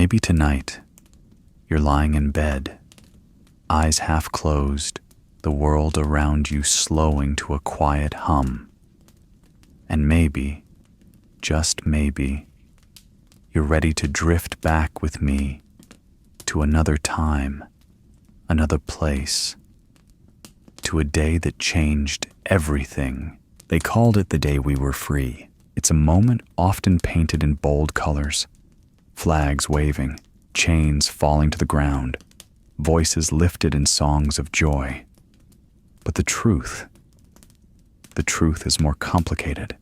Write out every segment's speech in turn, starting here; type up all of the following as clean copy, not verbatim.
maybe tonight, you're lying in bed, eyes half closed, the world around you slowing to a quiet hum. And maybe, just maybe, you're ready to drift back with me to another time, another place, to a day that changed everything. They called it the day we were free. It's a moment often painted in bold colors, flags waving, chains falling to the ground, voices lifted in songs of joy. But the truth is more complicated.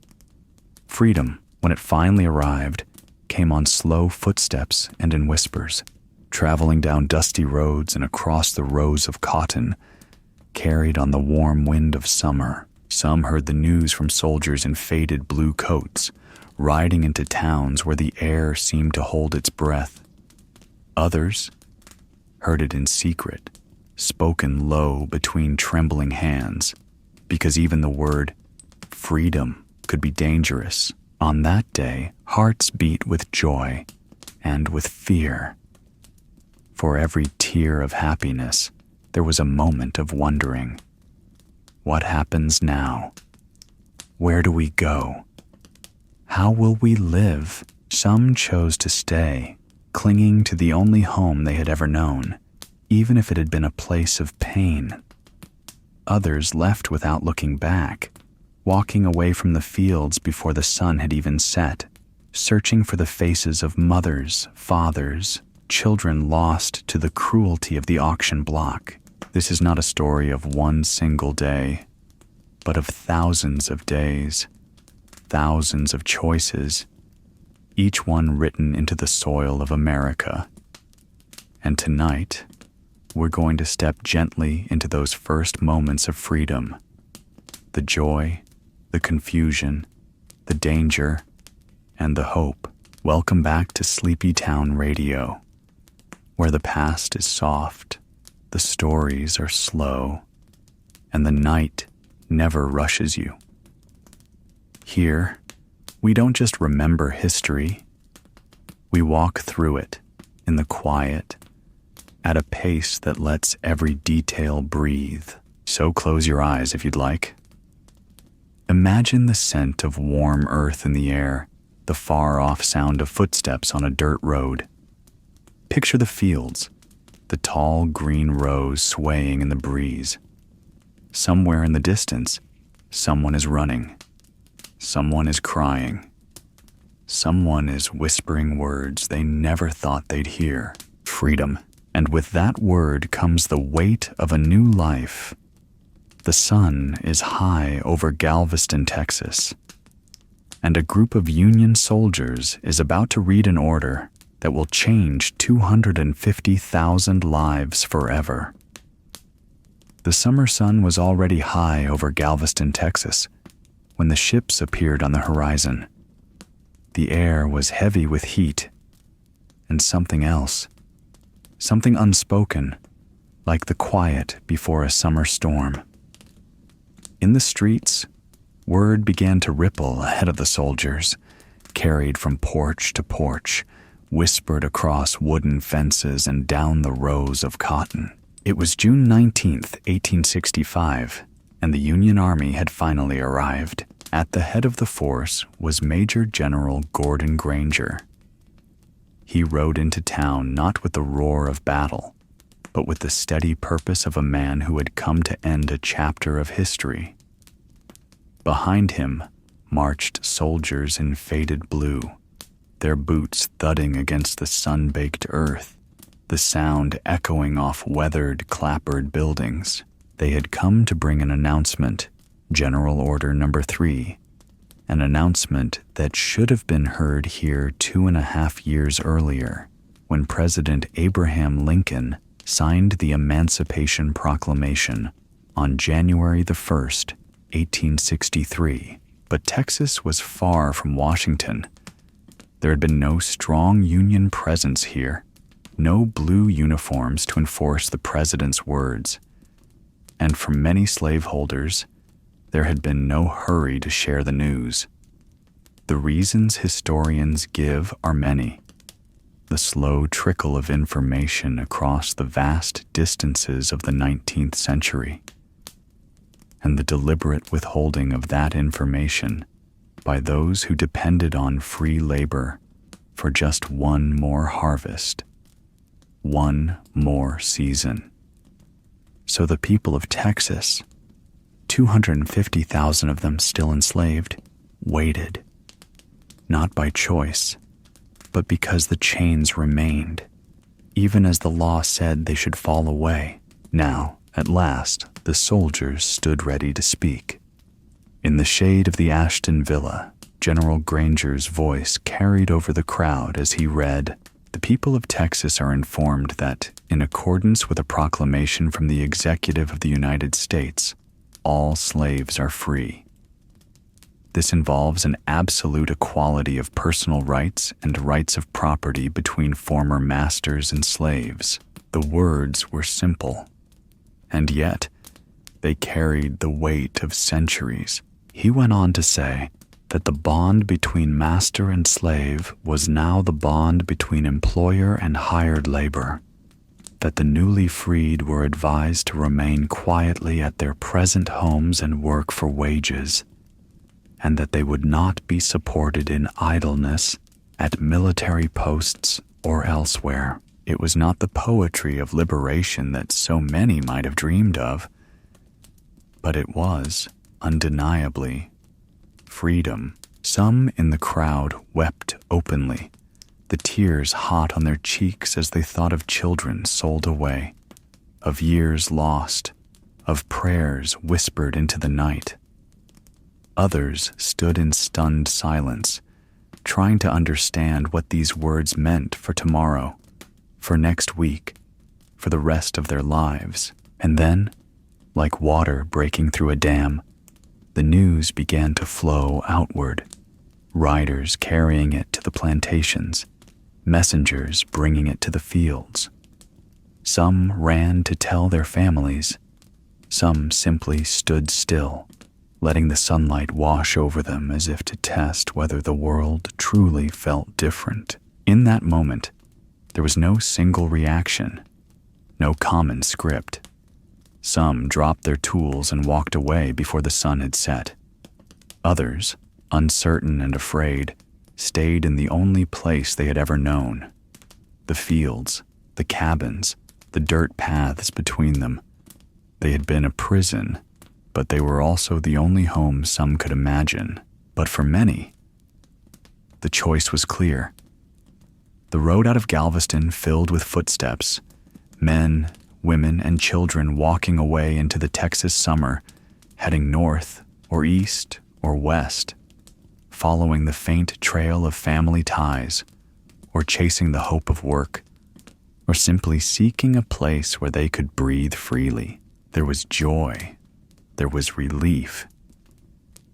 Freedom, when it finally arrived, came on slow footsteps and in whispers, traveling down dusty roads and across the rows of cotton, carried on the warm wind of summer. Some heard the news from soldiers in faded blue coats, riding into towns where the air seemed to hold its breath. Others heard it in secret, spoken low between trembling hands, because even the word freedom could be dangerous. On that day, hearts beat with joy and with fear. For every tear of happiness, there was a moment of wondering. What happens now? Where do we go? How will we live? Some chose to stay, clinging to the only home they had ever known, even if it had been a place of pain. Others left without looking back, walking away from the fields before the sun had even set, searching for the faces of mothers, fathers, children lost to the cruelty of the auction block. This is not a story of one single day, but of thousands of days, thousands of choices, each one written into the soil of America. And tonight, we're going to step gently into those first moments of freedom, the joy, the confusion, the danger, and the hope. Welcome back to Sleepy Town Radio, where the past is soft, the stories are slow, and the night never rushes you. Here, we don't just remember history, we walk through it in the quiet, at a pace that lets every detail breathe. So close your eyes if you'd like. Imagine the scent of warm earth in the air, the far-off sound of footsteps on a dirt road. Picture the fields, the tall green rows swaying in the breeze. Somewhere in the distance, someone is running. Someone is crying. Someone is whispering words they never thought they'd hear. Freedom. And with that word comes the weight of a new life. The sun is high over Galveston, Texas, and a group of Union soldiers is about to read an order that will change 250,000 lives forever. The summer sun was already high over Galveston, Texas, when the ships appeared on the horizon. The air was heavy with heat, and something else, something unspoken, like the quiet before a summer storm. In the streets, word began to ripple ahead of the soldiers, carried from porch to porch, whispered across wooden fences and down the rows of cotton. It was June 19th, 1865, and the Union Army had finally arrived. At the head of the force was Major General Gordon Granger. He rode into town not with the roar of battle, but with the steady purpose of a man who had come to end a chapter of history. Behind him marched soldiers in faded blue, their boots thudding against the sun-baked earth, the sound echoing off weathered, clappered buildings. They had come to bring an announcement, General Order Number 3, an announcement that should have been heard here 2.5 years earlier, when President Abraham Lincoln signed the Emancipation Proclamation on January the 1st, 1863. But Texas was far from Washington. There had been no strong Union presence here, no blue uniforms to enforce the president's words, and for many slaveholders, there had been no hurry to share the news. The reasons historians give are many. the slow trickle of information across the vast distances of the 19th century, and the deliberate withholding of that information by those who depended on free labor for just one more harvest, one more season. So the people of Texas, 250,000 of them still enslaved, waited, not by choice, but because the chains remained, even as the law said they should fall away. Now, at last, the soldiers stood ready to speak. In the shade of the Ashton Villa, General Granger's voice carried over the crowd as he read, "The people of Texas are informed that, in accordance with a proclamation from the Executive of the United States, all slaves are free. This involves an absolute equality of personal rights and rights of property between former masters and slaves." The words were simple, and yet they carried the weight of centuries. He went on to say that the bond between master and slave was now the bond between employer and hired labor, that the newly freed were advised to remain quietly at their present homes and work for wages, and that they would not be supported in idleness at military posts or elsewhere. It was not the poetry of liberation that so many might have dreamed of, but it was, undeniably, freedom. Some in the crowd wept openly, the tears hot on their cheeks as they thought of children sold away, of years lost, of prayers whispered into the night. Others stood in stunned silence, trying to understand what these words meant for tomorrow, for next week, for the rest of their lives. And then, like water breaking through a dam, the news began to flow outward, riders carrying it to the plantations, messengers bringing it to the fields. Some ran to tell their families, some simply stood still, letting the sunlight wash over them as if to test whether the world truly felt different. In that moment, there was no single reaction, no common script. Some dropped their tools and walked away before the sun had set. Others, uncertain and afraid, stayed in the only place they had ever known. The fields, the cabins, the dirt paths between them. They had been a prison, but they were also the only home some could imagine. But for many, the choice was clear. The road out of Galveston filled with footsteps, men, women, and children walking away into the Texas summer, heading north or east or west, following the faint trail of family ties, or chasing the hope of work, or simply seeking a place where they could breathe freely. There was joy, there was relief,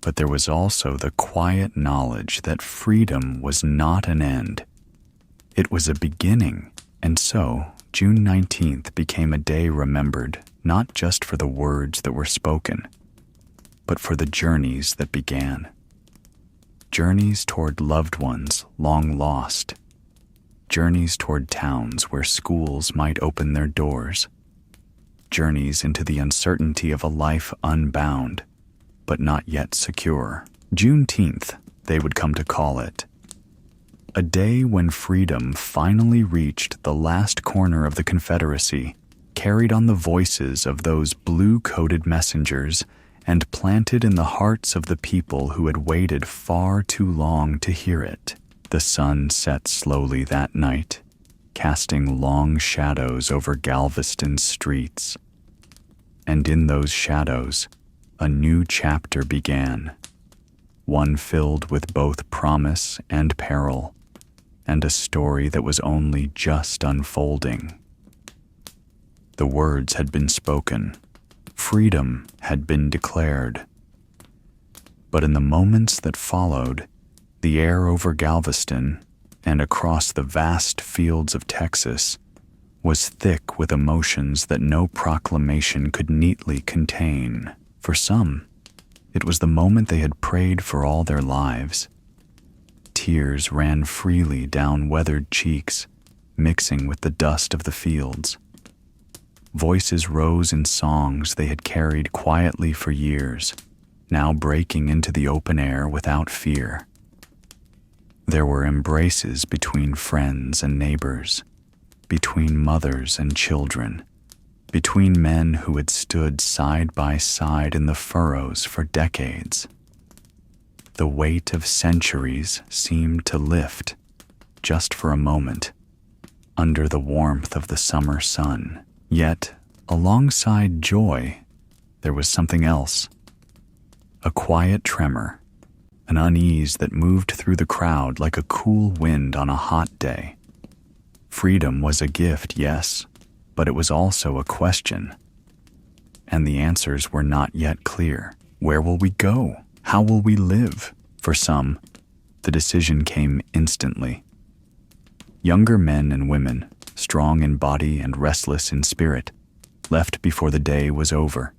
but there was also the quiet knowledge that freedom was not an end. It was a beginning, and so June 19th became a day remembered not just for the words that were spoken, but for the journeys that began. Journeys toward loved ones long lost. Journeys toward towns where schools might open their doors. Journeys into the uncertainty of a life unbound, but not yet secure. Juneteenth, they would come to call it. A day when freedom finally reached the last corner of the Confederacy, carried on the voices of those blue-coated messengers, and planted in the hearts of the people who had waited far too long to hear it. The sun set slowly that night, casting long shadows over Galveston's streets. And in those shadows, a new chapter began, one filled with both promise and peril, and a story that was only just unfolding. The words had been spoken. Freedom had been declared. But in the moments that followed, the air over Galveston and across the vast fields of Texas was thick with emotions that no proclamation could neatly contain. For some, it was the moment they had prayed for all their lives. Tears ran freely down weathered cheeks mixing with the dust of the fields. Voices rose in songs they had carried quietly for years, now breaking into the open air without fear. There were embraces between friends and neighbors, between mothers and children, between men who had stood side by side in the furrows for decades. The weight of centuries seemed to lift, just for a moment, under the warmth of the summer sun. Yet, alongside joy, there was something else. A quiet tremor, an unease that moved through the crowd like a cool wind on a hot day. Freedom was a gift, yes, but it was also a question. And the answers were not yet clear. Where will we go? How will we live? For some, the decision came instantly. Younger men and women, strong in body and restless in spirit, left before the day was over.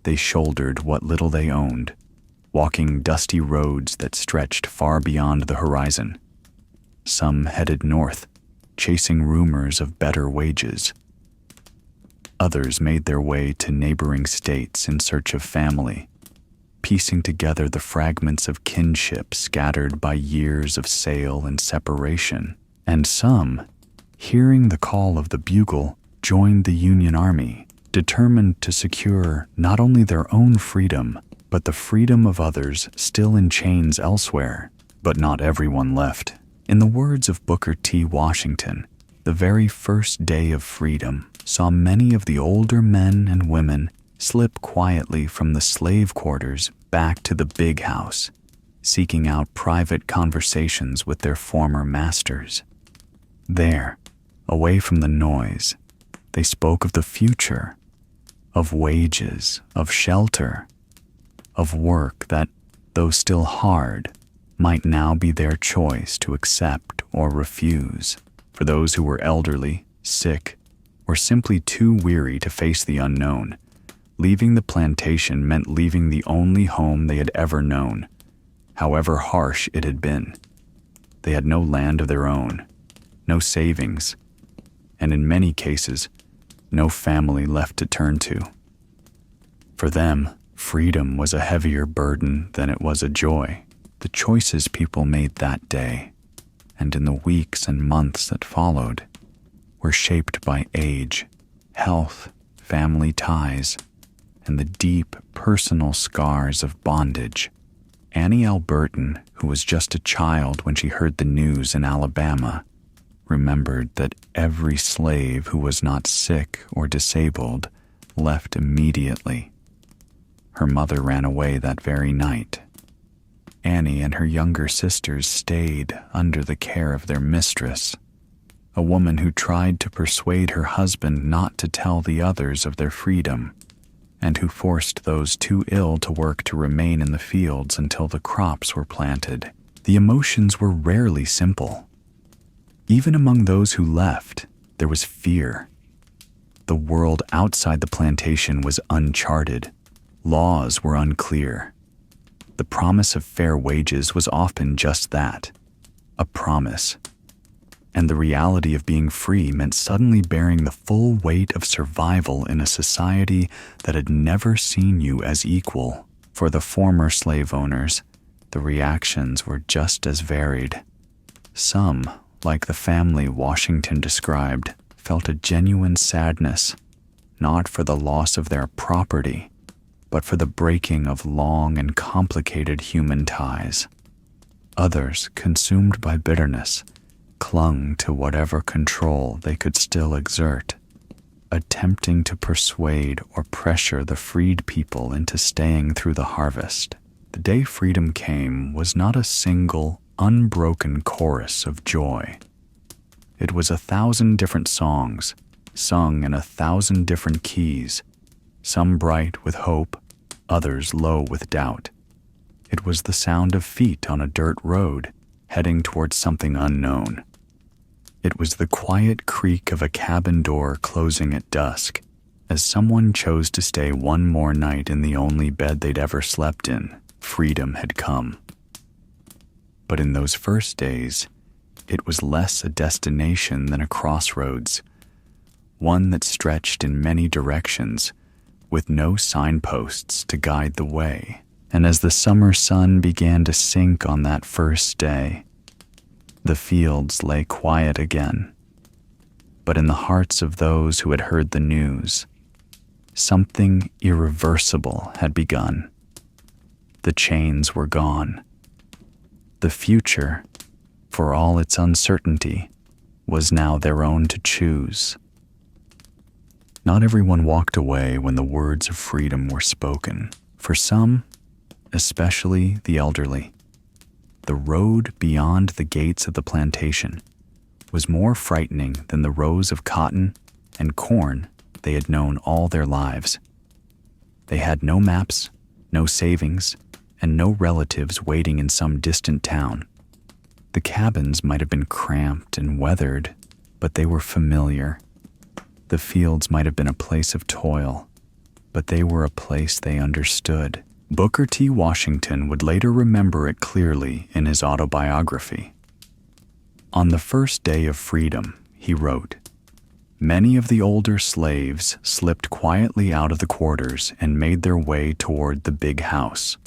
They shouldered what little they owned, walking dusty roads that stretched far beyond the horizon. Some headed north, chasing rumors of better wages. Others made their way to neighboring states in search of family, piecing together the fragments of kinship scattered by years of sale and separation. And some, hearing the call of the bugle, joined the Union Army, determined to secure not only their own freedom, but the freedom of others still in chains elsewhere. But not everyone left. In the words of Booker T. Washington, the very first day of freedom saw many of the older men and women slip quietly from the slave quarters back to the big house, seeking out private conversations with their former masters. There, away from the noise, they spoke of the future, of wages, of shelter, of work that, though still hard, might now be their choice to accept or refuse. For those who were elderly, sick, or simply too weary to face the unknown, leaving the plantation meant leaving the only home they had ever known, however harsh it had been. They had no land of their own, no savings, and in many cases, no family left to turn to. For them, freedom was a heavier burden than it was a joy. The choices people made that day, and in the weeks and months that followed, were shaped by age, health, family ties, and the deep personal scars of bondage. Annie Alberton, who was just a child when she heard the news in Alabama, remembered that every slave who was not sick or disabled left immediately. Her mother ran away that very night. Annie and her younger sisters stayed under the care of their mistress, a woman who tried to persuade her husband not to tell the others of their freedom, and who forced those too ill to work to remain in the fields until the crops were planted. The emotions were rarely simple. Even among those who left, there was fear. The world outside the plantation was uncharted. Laws were unclear. The promise of fair wages was often just that, a promise. And the reality of being free meant suddenly bearing the full weight of survival in a society that had never seen you as equal. For the former slave owners, the reactions were just as varied. Some, like the family Washington described, felt a genuine sadness, not for the loss of their property, but for the breaking of long and complicated human ties. Others, consumed by bitterness, clung to whatever control they could still exert, attempting to persuade or pressure the freed people into staying through the harvest. The day freedom came was not a single, unbroken chorus of joy. It was 1,000 different songs, sung in 1,000 different keys, some bright with hope, others low with doubt. It was the sound of feet on a dirt road, heading towards something unknown. It was the quiet creak of a cabin door closing at dusk, as someone chose to stay one more night in the only bed they'd ever slept in. Freedom had come. But in those first days, It was less a destination than a crossroads, one that stretched in many directions, with no signposts to guide the way. And as the summer sun began to sink on that first day, the fields lay quiet again. But in the hearts of those who had heard the news, something irreversible had begun. The chains were gone. The future, for all its uncertainty, was now their own to choose. Not everyone walked away when the words of freedom were spoken. For some, especially the elderly, the road beyond the gates of the plantation was more frightening than the rows of cotton and corn they had known all their lives. They had no maps, no savings, and no relatives waiting in some distant town. The cabins might have been cramped and weathered, but they were familiar. The fields might have been a place of toil, but they were a place they understood. Booker T. Washington would later remember it clearly in his autobiography. On the first day of freedom, he wrote, "Many of the older slaves slipped quietly out of the quarters and made their way toward the big house.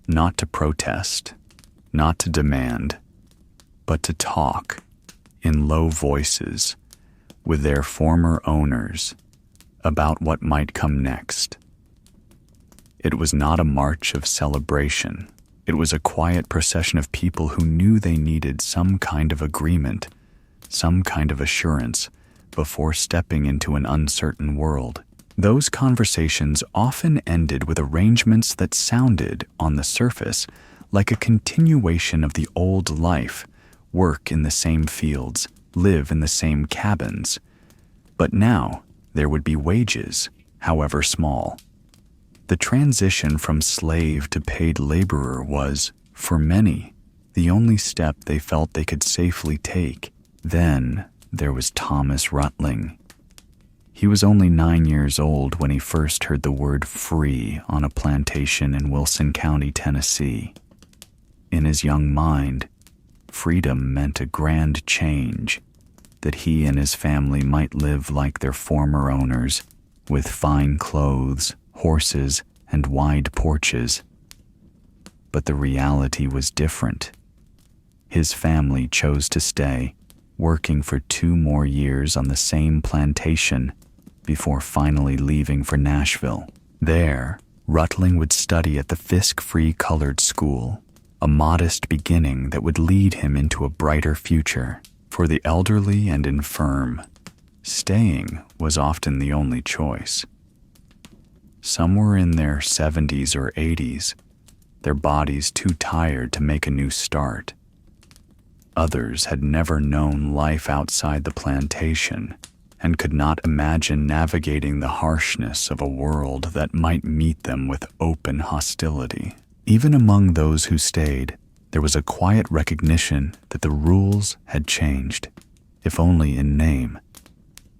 Not to protest, not to demand, but to talk in low voices with their former owners about what might come next." It was not a march of celebration. It was a quiet procession of people who knew they needed some kind of agreement, some kind of assurance, before stepping into an uncertain world. Those conversations often ended with arrangements that sounded, on the surface, like a continuation of the old life, work in the same fields, live in the same cabins. But now there would be wages, however small. The transition from slave to paid laborer was, for many, the only step they felt they could safely take. Then there was Thomas Rutling. He was only 9 years old when he first heard the word free on a plantation in Wilson County, Tennessee. In his young mind, freedom meant a grand change, that he and his family might live like their former owners, with fine clothes, horses, and wide porches. But the reality was different. His family chose to stay, working for 2 more years on the same plantation before finally leaving for Nashville. There, Rutling would study at the Fisk-Free Colored School, a modest beginning that would lead him into a brighter future. For the elderly and infirm, staying was often the only choice. Some were in their 70s or 80s, their bodies too tired to make a new start. Others had never known life outside the plantation and could not imagine navigating the harshness of a world that might meet them with open hostility. Even among those who stayed, there was a quiet recognition that the rules had changed, if only in name.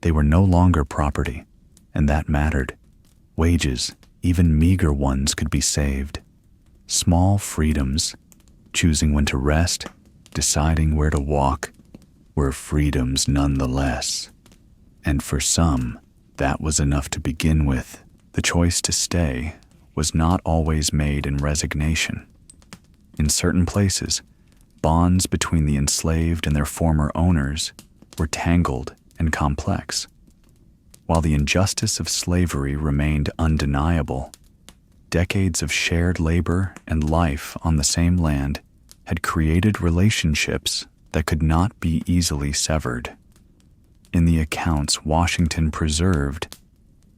They were no longer property, and that mattered. Wages, even meager ones, could be saved. Small freedoms, choosing when to rest, deciding where to walk, were freedoms nonetheless. And for some, that was enough to begin with. The choice to stay was not always made in resignation. In certain places, bonds between the enslaved and their former owners were tangled and complex. While the injustice of slavery remained undeniable, decades of shared labor and life on the same land had created relationships that could not be easily severed. In the accounts Washington preserved,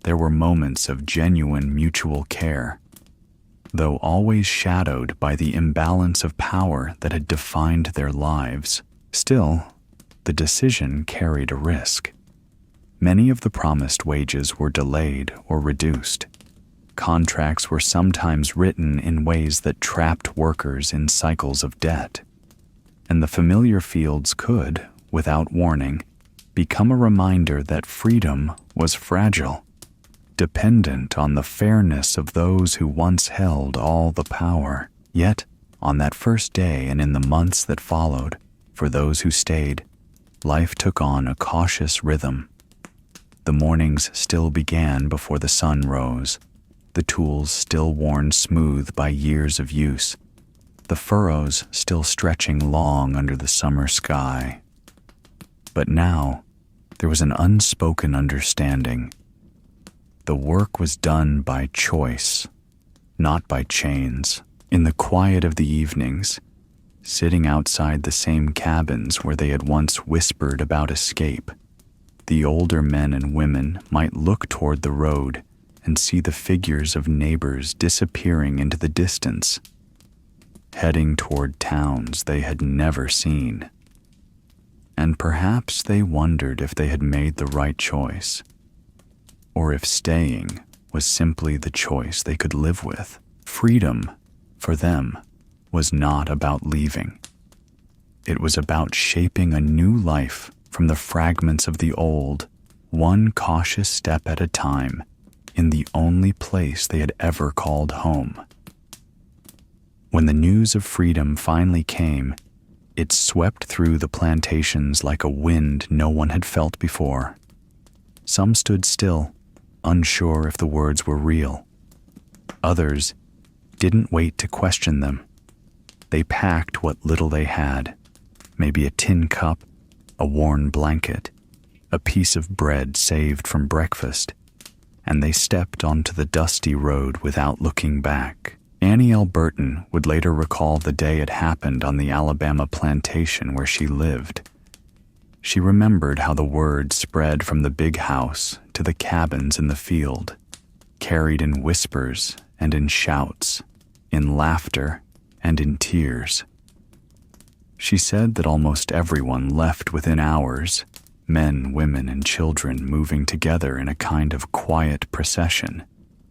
there were moments of genuine mutual care, though always shadowed by the imbalance of power that had defined their lives. Still, the decision carried a risk. Many of the promised wages were delayed or reduced. Contracts were sometimes written in ways that trapped workers in cycles of debt. And the familiar fields could, without warning, become a reminder that freedom was fragile, dependent on the fairness of those who once held all the power. Yet, on that first day and in the months that followed, for those who stayed, life took on a cautious rhythm. The mornings still began before the sun rose, the tools still worn smooth by years of use, the furrows still stretching long under the summer sky. But now, there was an unspoken understanding. The work was done by choice, not by chains. In the quiet of the evenings, sitting outside the same cabins where they had once whispered about escape, the older men and women might look toward the road and see the figures of neighbors disappearing into the distance, heading toward towns they had never seen. And perhaps they wondered if they had made the right choice, or if staying was simply the choice they could live with. Freedom, for them, was not about leaving. It was about shaping a new life from the fragments of the old, one cautious step at a time, in the only place they had ever called home. When the news of freedom finally came, it swept through the plantations like a wind no one had felt before. Some stood still, unsure if the words were real. Others didn't wait to question them. They packed what little they had, maybe a tin cup, a worn blanket, a piece of bread saved from breakfast, and they stepped onto the dusty road without looking back. Annie L. Burton would later recall the day it happened on the Alabama plantation where she lived. She remembered how the word spread from the big house to the cabins in the field, carried in whispers and in shouts, in laughter and in tears. She said that almost everyone left within hours, men, women, and children moving together in a kind of quiet procession,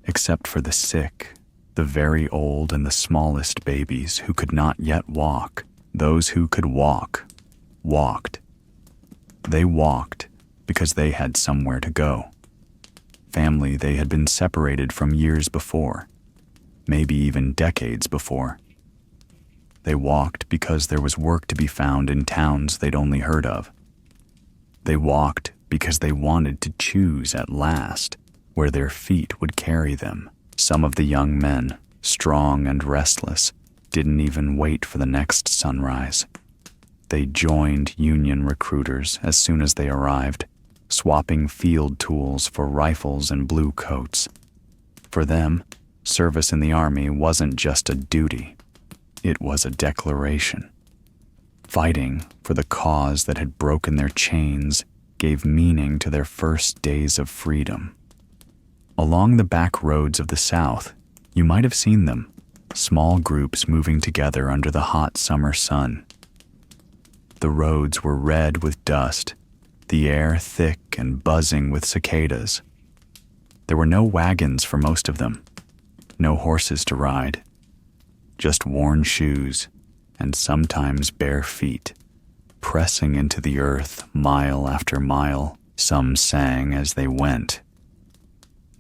except for the sick, the very old, and the smallest babies who could not yet walk. Those who could walk, walked. They walked because they had somewhere to go. Family they had been separated from years before, maybe even decades before. They walked because there was work to be found in towns they'd only heard of. They walked because they wanted to choose at last where their feet would carry them. Some of the young men, strong and restless, didn't even wait for the next sunrise. They joined Union recruiters as soon as they arrived, swapping field tools for rifles and blue coats. For them, service in the Army wasn't just a duty. It was a declaration. Fighting for the cause that had broken their chains gave meaning to their first days of freedom. Along the back roads of the South, you might have seen them, small groups moving together under the hot summer sun. The roads were red with dust, the air thick and buzzing with cicadas. There were no wagons for most of them, no horses to ride, just worn shoes and sometimes bare feet, pressing into the earth mile after mile. Some sang as they went.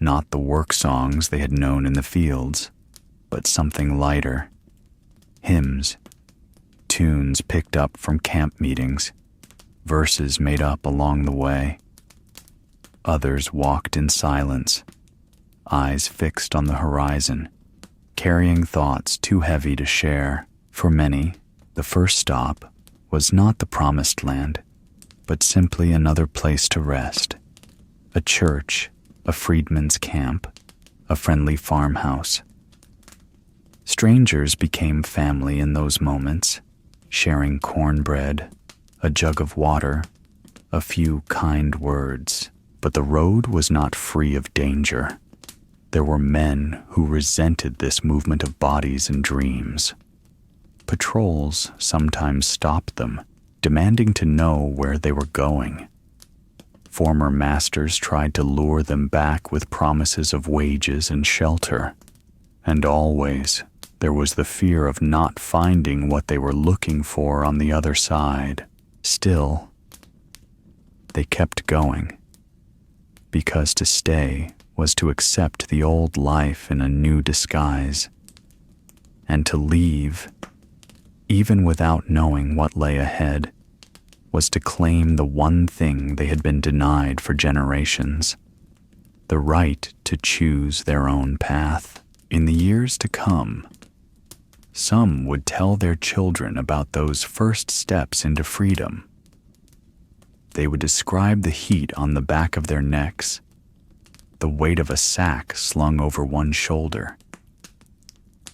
Not the work songs they had known in the fields, but something lighter. Hymns, tunes picked up from camp meetings, verses made up along the way. Others walked in silence, eyes fixed on the horizon, carrying thoughts too heavy to share. For many, the first stop was not the promised land, but simply another place to rest. A church, a freedmen's camp, a friendly farmhouse. Strangers became family in those moments, sharing cornbread, a jug of water, a few kind words. But the road was not free of danger. There were men who resented this movement of bodies and dreams. Patrols sometimes stopped them, demanding to know where they were going. Former masters tried to lure them back with promises of wages and shelter. And always, there was the fear of not finding what they were looking for on the other side. Still, they kept going, because to stay was to accept the old life in a new disguise, and to leave, even without knowing what lay ahead, was to claim the one thing they had been denied for generations: the right to choose their own path. In the years to come, some would tell their children about those first steps into freedom. They would describe the heat on the back of their necks, the weight of a sack slung over one shoulder,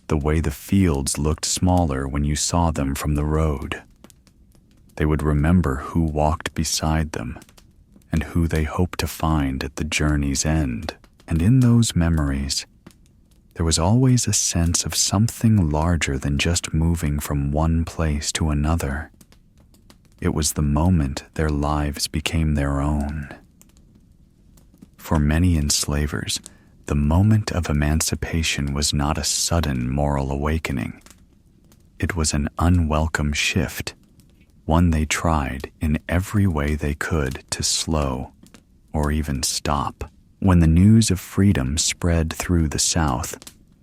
the way the fields looked smaller when you saw them from the road. They would remember who walked beside them and who they hoped to find at the journey's end. And in those memories, there was always a sense of something larger than just moving from one place to another. It was the moment their lives became their own. For many enslavers, the moment of emancipation was not a sudden moral awakening. It was an unwelcome shift, one they tried in every way they could to slow or even stop. When the news of freedom spread through the South,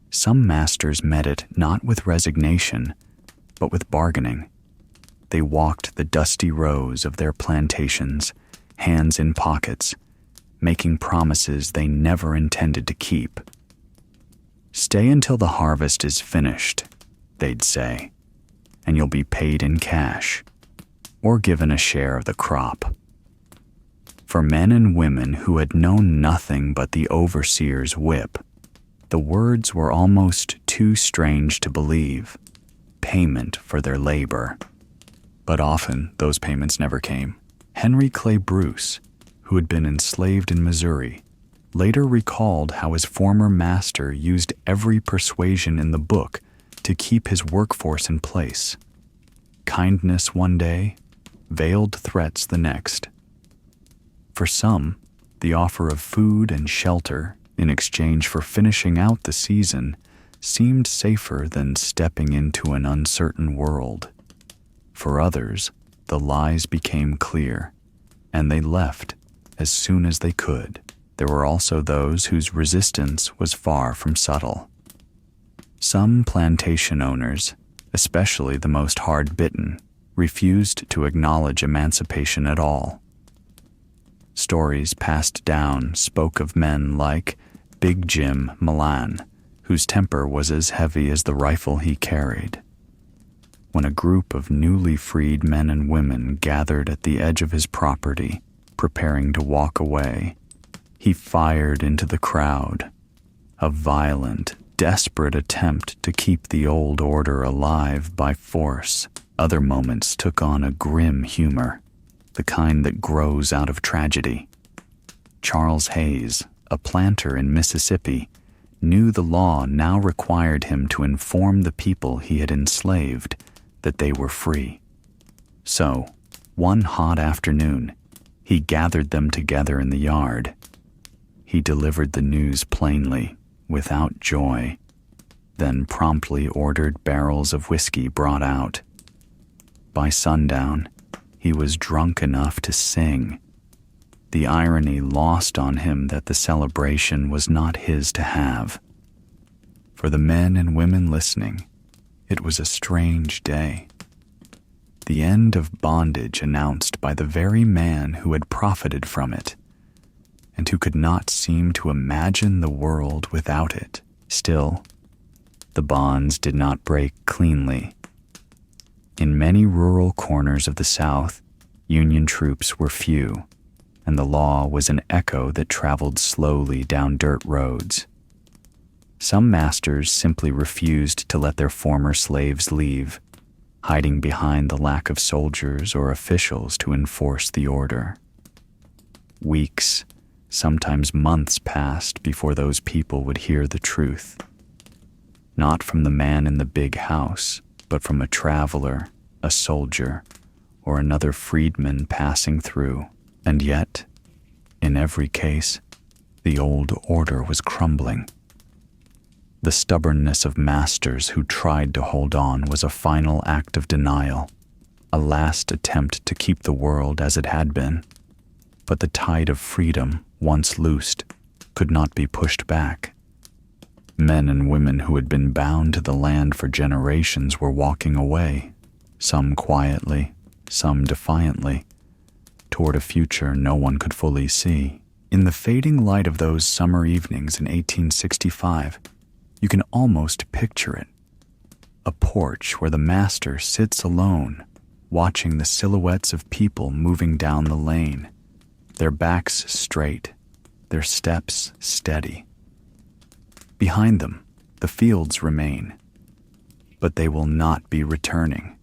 some masters met it not with resignation, but with bargaining. They walked the dusty rows of their plantations, hands in pockets, making promises they never intended to keep. "Stay until the harvest is finished," they'd say, "and you'll be paid in cash, or given a share of the crop." For men and women who had known nothing but the overseer's whip, the words were almost too strange to believe: payment for their labor. But often those payments never came. Henry Clay Bruce, who had been enslaved in Missouri, later recalled how his former master used every persuasion in the book to keep his workforce in place. Kindness one day, veiled threats the next. For some, the offer of food and shelter in exchange for finishing out the season seemed safer than stepping into an uncertain world. For others, the lies became clear, and they left as soon as they could. There were also those whose resistance was far from subtle. Some plantation owners, especially the most hard-bitten, refused to acknowledge emancipation at all. Stories passed down spoke of men like Big Jim Milan, whose temper was as heavy as the rifle he carried. When a group of newly freed men and women gathered at the edge of his property, preparing to walk away, he fired into the crowd, a violent, desperate attempt to keep the old order alive by force. Other moments took on a grim humor, the kind that grows out of tragedy. Charles Hayes, a planter in Mississippi, knew the law now required him to inform the people he had enslaved that they were free. So, one hot afternoon, he gathered them together in the yard. He delivered the news plainly, without joy, then promptly ordered barrels of whiskey brought out. By sundown, he was drunk enough to sing, the irony lost on him that the celebration was not his to have. For the men and women listening, it was a strange day. The end of bondage announced by the very man who had profited from it, and who could not seem to imagine the world without it. Still, the bonds did not break cleanly. In many rural corners of the South, Union troops were few, and the law was an echo that traveled slowly down dirt roads. Some masters simply refused to let their former slaves leave, hiding behind the lack of soldiers or officials to enforce the order. Weeks, sometimes months passed before those people would hear the truth. Not from the man in the big house, but from a traveler, a soldier, or another freedman passing through. And yet, in every case, the old order was crumbling. The stubbornness of masters who tried to hold on was a final act of denial, a last attempt to keep the world as it had been. But the tide of freedom, once loosed, could not be pushed back. Men and women who had been bound to the land for generations were walking away, some quietly, some defiantly, toward a future no one could fully see. In the fading light of those summer evenings in 1865, you can almost picture it. A porch where the master sits alone, watching the silhouettes of people moving down the lane, their backs straight, their steps steady. Behind them, the fields remain, but they will not be returning.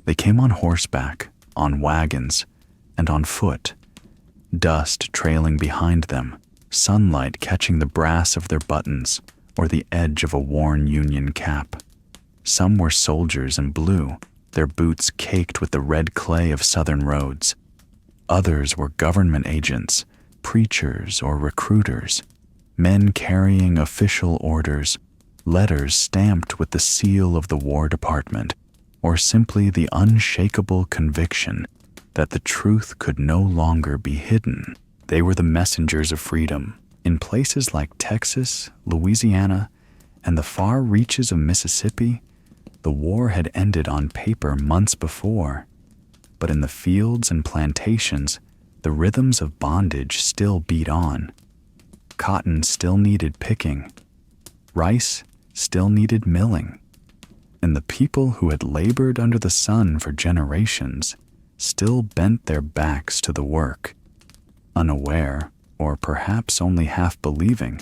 They came on horseback, on wagons, and on foot, dust trailing behind them, sunlight catching the brass of their buttons or the edge of a worn Union cap. Some were soldiers in blue, their boots caked with the red clay of southern roads. Others were government agents, preachers or recruiters, men carrying official orders, letters stamped with the seal of the War Department, or simply the unshakable conviction that the truth could no longer be hidden. They were the messengers of freedom. In places like Texas, Louisiana, and the far reaches of Mississippi, the war had ended on paper months before. But in the fields and plantations, the rhythms of bondage still beat on. Cotton still needed picking. Rice still needed milling. And the people who had labored under the sun for generations still bent their backs to the work, unaware, or perhaps only half believing,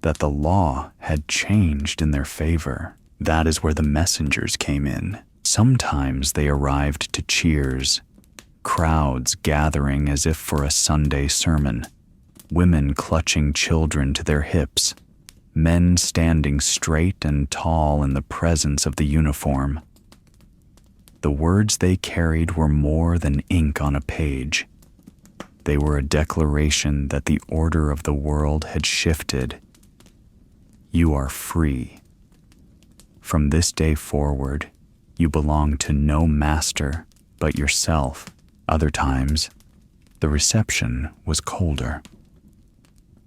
that the law had changed in their favor. That is where the messengers came in. Sometimes they arrived to cheers, crowds gathering as if for a Sunday sermon, women clutching children to their hips, men standing straight and tall in the presence of the uniform. The words they carried were more than ink on a page. They were a declaration that the order of the world had shifted. You are free. From this day forward, you belong to no master but yourself. Other times, the reception was colder.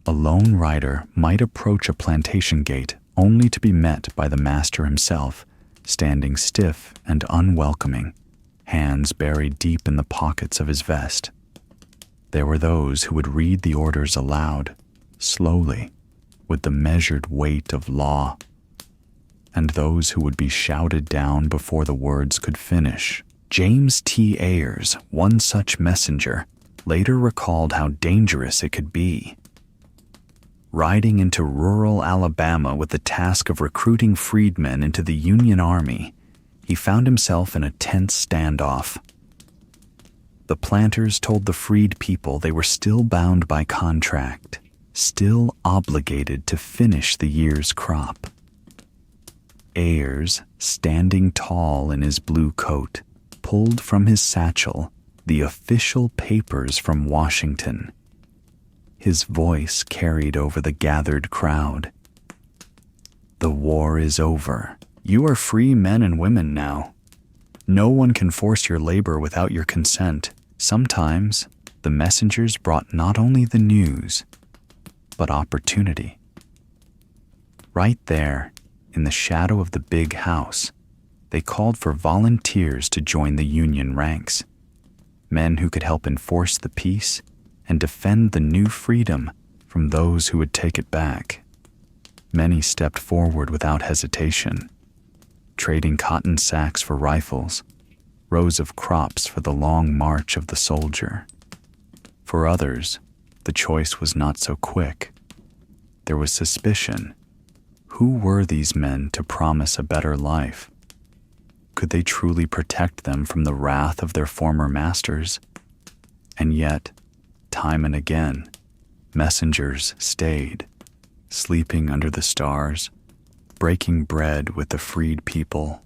A lone rider might approach a plantation gate only to be met by the master himself, standing stiff and unwelcoming, hands buried deep in the pockets of his vest. There were those who would read the orders aloud, slowly, with the measured weight of law, and those who would be shouted down before the words could finish. James T. Ayers, one such messenger, later recalled how dangerous it could be. Riding into rural Alabama with the task of recruiting freedmen into the Union Army, he found himself in a tense standoff. The planters told the freed people they were still bound by contract, still obligated to finish the year's crop. Ayers, standing tall in his blue coat, pulled from his satchel the official papers from Washington. His voice carried over the gathered crowd. The war is over. You are free men and women now. No one can force your labor without your consent. Sometimes, the messengers brought not only the news, but opportunity. Right there, in the shadow of the big house, they called for volunteers to join the Union ranks, men who could help enforce the peace and defend the new freedom from those who would take it back. Many stepped forward without hesitation, trading cotton sacks for rifles, rows of crops for the long march of the soldier. For others, the choice was not so quick. There was suspicion. Who were these men to promise a better life? Could they truly protect them from the wrath of their former masters? And yet, time and again, messengers stayed, sleeping under the stars, breaking bread with the freed people,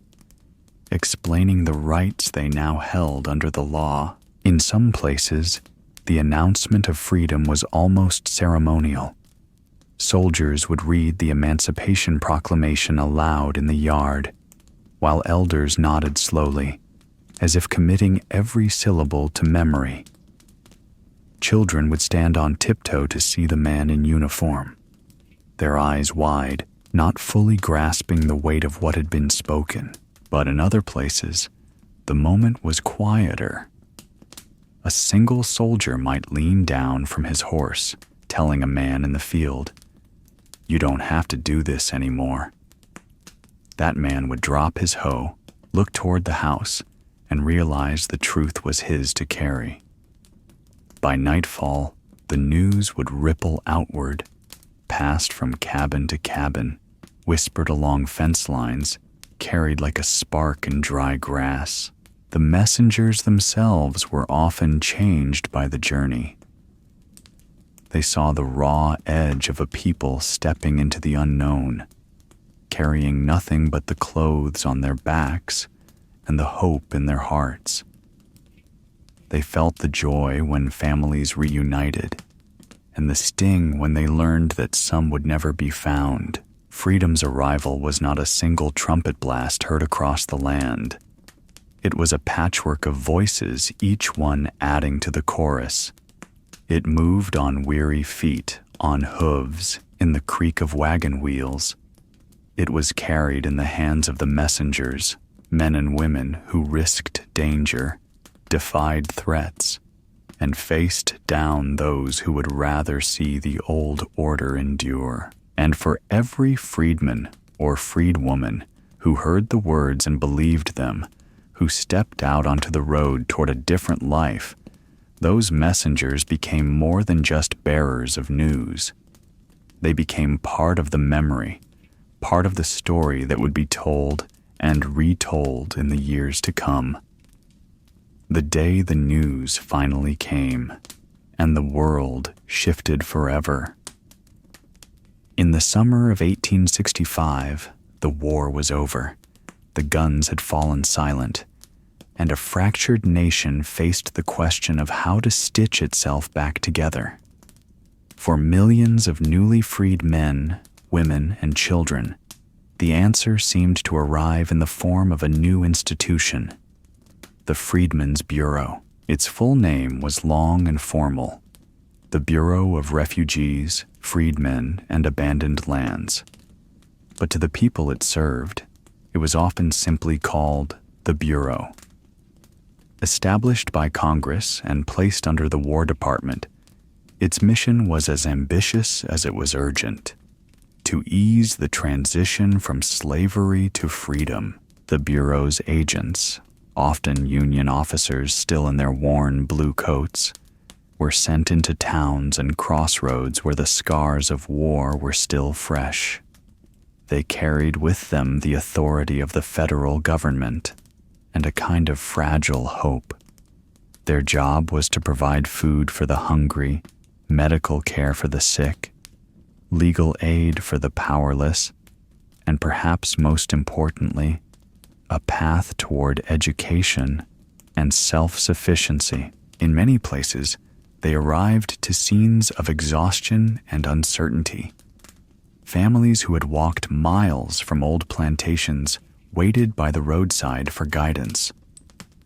explaining the rights they now held under the law. In some places, the announcement of freedom was almost ceremonial. Soldiers would read the Emancipation Proclamation aloud in the yard, while elders nodded slowly, as if committing every syllable to memory. Children would stand on tiptoe to see the man in uniform, their eyes wide, not fully grasping the weight of what had been spoken. But in other places, the moment was quieter. a single soldier might lean down from his horse, telling a man in the field, "You don't have to do this anymore." That man would drop his hoe, look toward the house, and realize the truth was his to carry. By nightfall, the news would ripple outward, passed from cabin to cabin, whispered along fence lines, carried like a spark in dry grass. The messengers themselves were often changed by the journey. They saw the raw edge of a people stepping into the unknown, carrying nothing but the clothes on their backs and the hope in their hearts. They felt the joy when families reunited, and the sting when they learned that some would never be found. Freedom's arrival was not a single trumpet blast heard across the land. It was a patchwork of voices, each one adding to the chorus. It moved on weary feet, on hooves, in the creak of wagon wheels. It was carried in the hands of the messengers, men and women who risked danger, defied threats, and faced down those who would rather see the old order endure. And for every freedman or freedwoman who heard the words and believed them, who stepped out onto the road toward a different life, those messengers became more than just bearers of news. They became part of the memory, part of the story that would be told and retold in the years to come. The day the news finally came, and the world shifted forever. In the summer of 1865, the war was over. The guns had fallen silent, and a fractured nation faced the question of how to stitch itself back together. For millions of newly freed men, women, and children, the answer seemed to arrive in the form of a new institution, the Freedmen's Bureau. Its full name was long and formal, the Bureau of Refugees, Freedmen, and Abandoned Lands. But to the people it served, it was often simply called the Bureau. Established by Congress and placed under the War Department, its mission was as ambitious as it was urgent: to ease the transition from slavery to freedom. The Bureau's agents, often Union officers still in their worn blue coats, were sent into towns and crossroads where the scars of war were still fresh. They carried with them the authority of the federal government and a kind of fragile hope. Their job was to provide food for the hungry, medical care for the sick, legal aid for the powerless, and perhaps most importantly, a path toward education and self-sufficiency. In many places, they arrived to scenes of exhaustion and uncertainty. Families who had walked miles from old plantations waited by the roadside for guidance.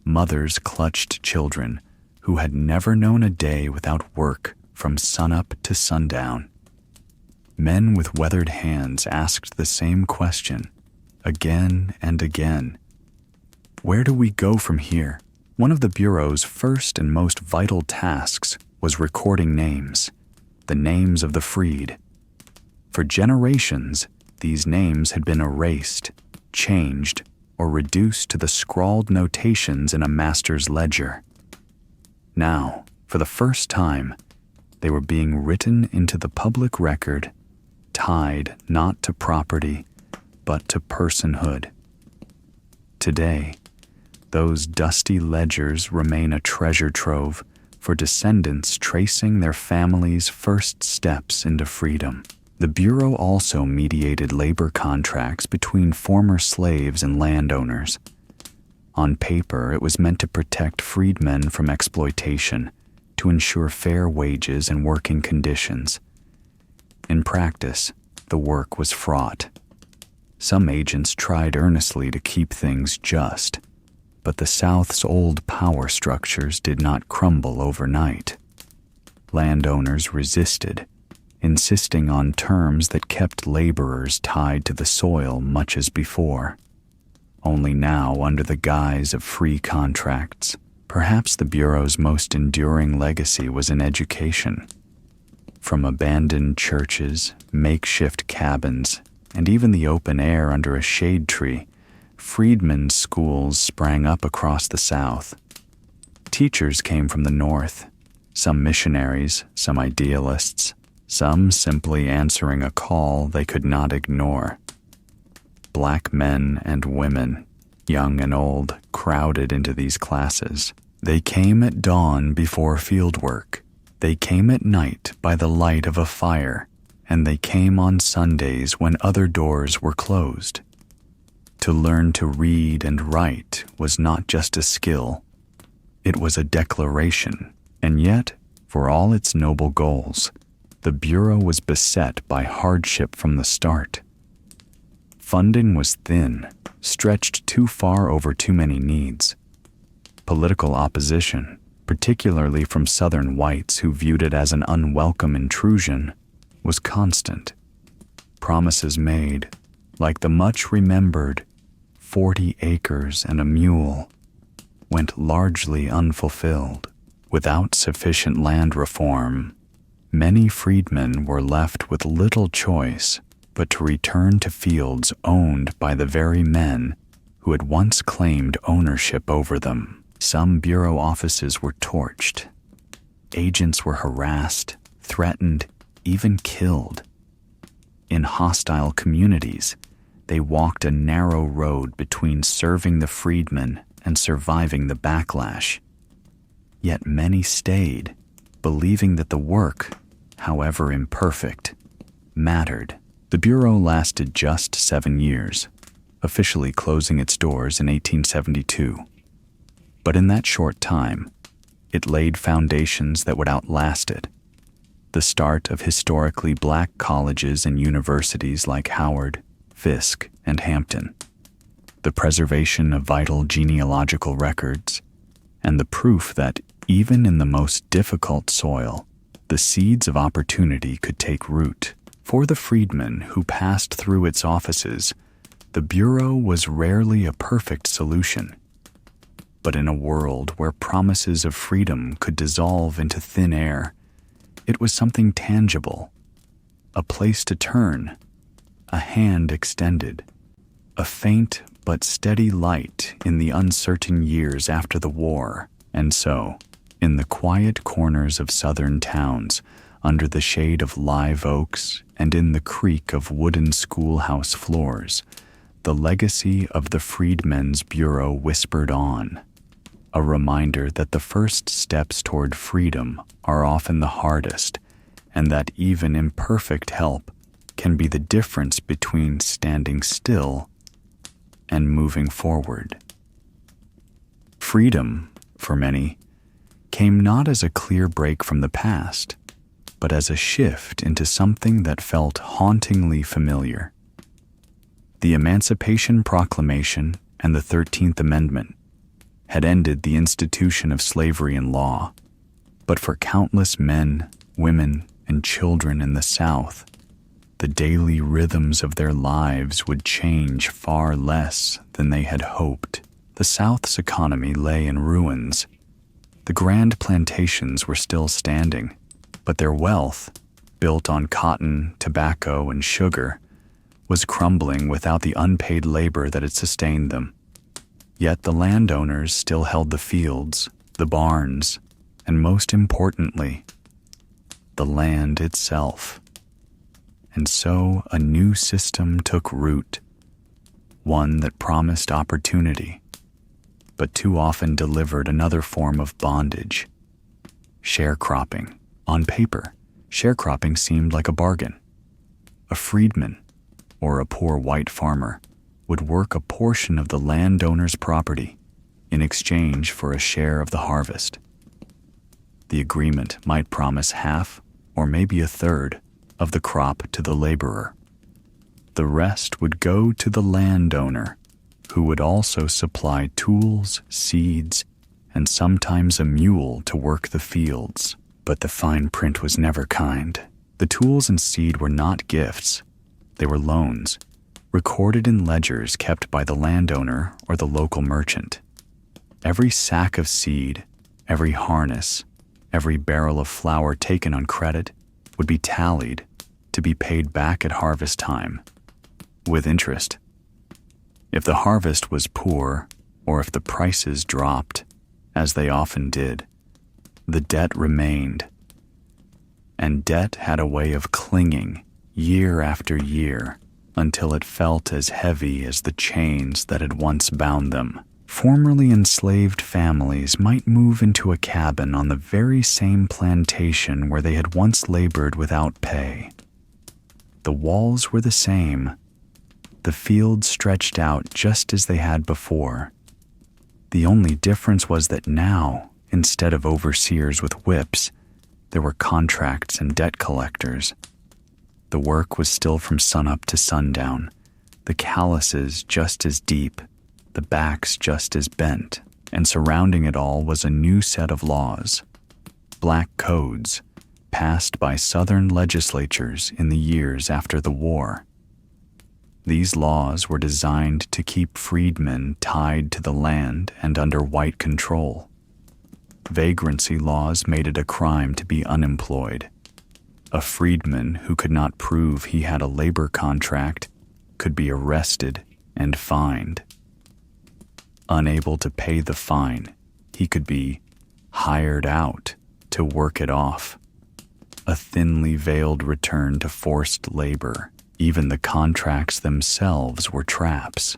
Mothers clutched children who had never known a day without work from sunup to sundown. Men with weathered hands asked the same question, again and again. Where do we go from here? One of the Bureau's first and most vital tasks was recording names, the names of the freed. For generations, these names had been erased, changed, or reduced to the scrawled notations in a master's ledger. Now, for the first time, they were being written into the public record, tied not to property, but to personhood. Today, those dusty ledgers remain a treasure trove for descendants tracing their families' first steps into freedom. The Bureau also mediated labor contracts between former slaves and landowners. On paper, it was meant to protect freedmen from exploitation, to ensure fair wages and working conditions. In practice, the work was fraught. Some agents tried earnestly to keep things just, but the South's old power structures did not crumble overnight. Landowners resisted, insisting on terms that kept laborers tied to the soil much as before, only now under the guise of free contracts. Perhaps the Bureau's most enduring legacy was in education. From abandoned churches, makeshift cabins, and even the open air under a shade tree, freedmen's schools sprang up across the South. Teachers came from the North, some missionaries, some idealists, some simply answering a call they could not ignore. Black men and women, young and old, crowded into these classes. They came at dawn before fieldwork. They came at night by the light of a fire, and they came on Sundays when other doors were closed. To learn to read and write was not just a skill, it was a declaration, and yet, for all its noble goals, the Bureau was beset by hardship from the start. Funding was thin, stretched too far over too many needs. Political opposition, particularly from Southern whites who viewed it as an unwelcome intrusion, was constant. Promises made, like the much-remembered 40 acres and a mule, went largely unfulfilled. Without sufficient land reform, many freedmen were left with little choice but to return to fields owned by the very men who had once claimed ownership over them. Some Bureau offices were torched. Agents were harassed, threatened, even killed. In hostile communities, they walked a narrow road between serving the freedmen and surviving the backlash. Yet many stayed, believing that the work, however imperfect, mattered. The Bureau lasted just 7 years, officially closing its doors in 1872. But in that short time, it laid foundations that would outlast it. The start of historically black colleges and universities like Howard, Fisk, and Hampton, the preservation of vital genealogical records, and the proof that even in the most difficult soil, the seeds of opportunity could take root. For the freedmen who passed through its offices, the Bureau was rarely a perfect solution. But in a world where promises of freedom could dissolve into thin air, it was something tangible, a place to turn, a hand extended, a faint but steady light in the uncertain years after the war. And so, in the quiet corners of southern towns, under the shade of live oaks and in the creak of wooden schoolhouse floors, the legacy of the Freedmen's Bureau whispered on, a reminder that the first steps toward freedom are often the hardest, and that even imperfect help can be the difference between standing still and moving forward. Freedom, for many, came not as a clear break from the past, but as a shift into something that felt hauntingly familiar. The Emancipation Proclamation and the 13th Amendment had ended the institution of slavery in law, but for countless men, women, and children in the South, the daily rhythms of their lives would change far less than they had hoped. The South's economy lay in ruins. The grand plantations were still standing, but their wealth, built on cotton, tobacco, and sugar, was crumbling without the unpaid labor that had sustained them. Yet the landowners still held the fields, the barns, and most importantly, the land itself. And so a new system took root, one that promised opportunity, but too often delivered another form of bondage: sharecropping. On paper, sharecropping seemed like a bargain. A freedman, or a poor white farmer, would work a portion of the landowner's property in exchange for a share of the harvest. The agreement might promise half, or maybe a third, of the crop to the laborer. The rest would go to the landowner, who would also supply tools, seeds, and sometimes a mule to work the fields. But the fine print was never kind. The tools and seed were not gifts. They were loans, recorded in ledgers kept by the landowner or the local merchant. Every sack of seed, every harness, every barrel of flour taken on credit would be tallied to be paid back at harvest time, with interest. If the harvest was poor, or if the prices dropped, as they often did, the debt remained. And debt had a way of clinging year after year until it felt as heavy as the chains that had once bound them. Formerly enslaved families might move into a cabin on the very same plantation where they had once labored without pay. The walls were the same. The fields stretched out just as they had before. The only difference was that now, instead of overseers with whips, there were contracts and debt collectors. The work was still from sunup to sundown, the calluses just as deep, the backs just as bent, and surrounding it all was a new set of laws, black codes, passed by Southern legislatures in the years after the war. These laws were designed to keep freedmen tied to the land and under white control. Vagrancy laws made it a crime to be unemployed. A freedman who could not prove he had a labor contract could be arrested and fined. Unable to pay the fine, he could be hired out to work it off. A thinly veiled return to forced labor. Even the contracts themselves were traps.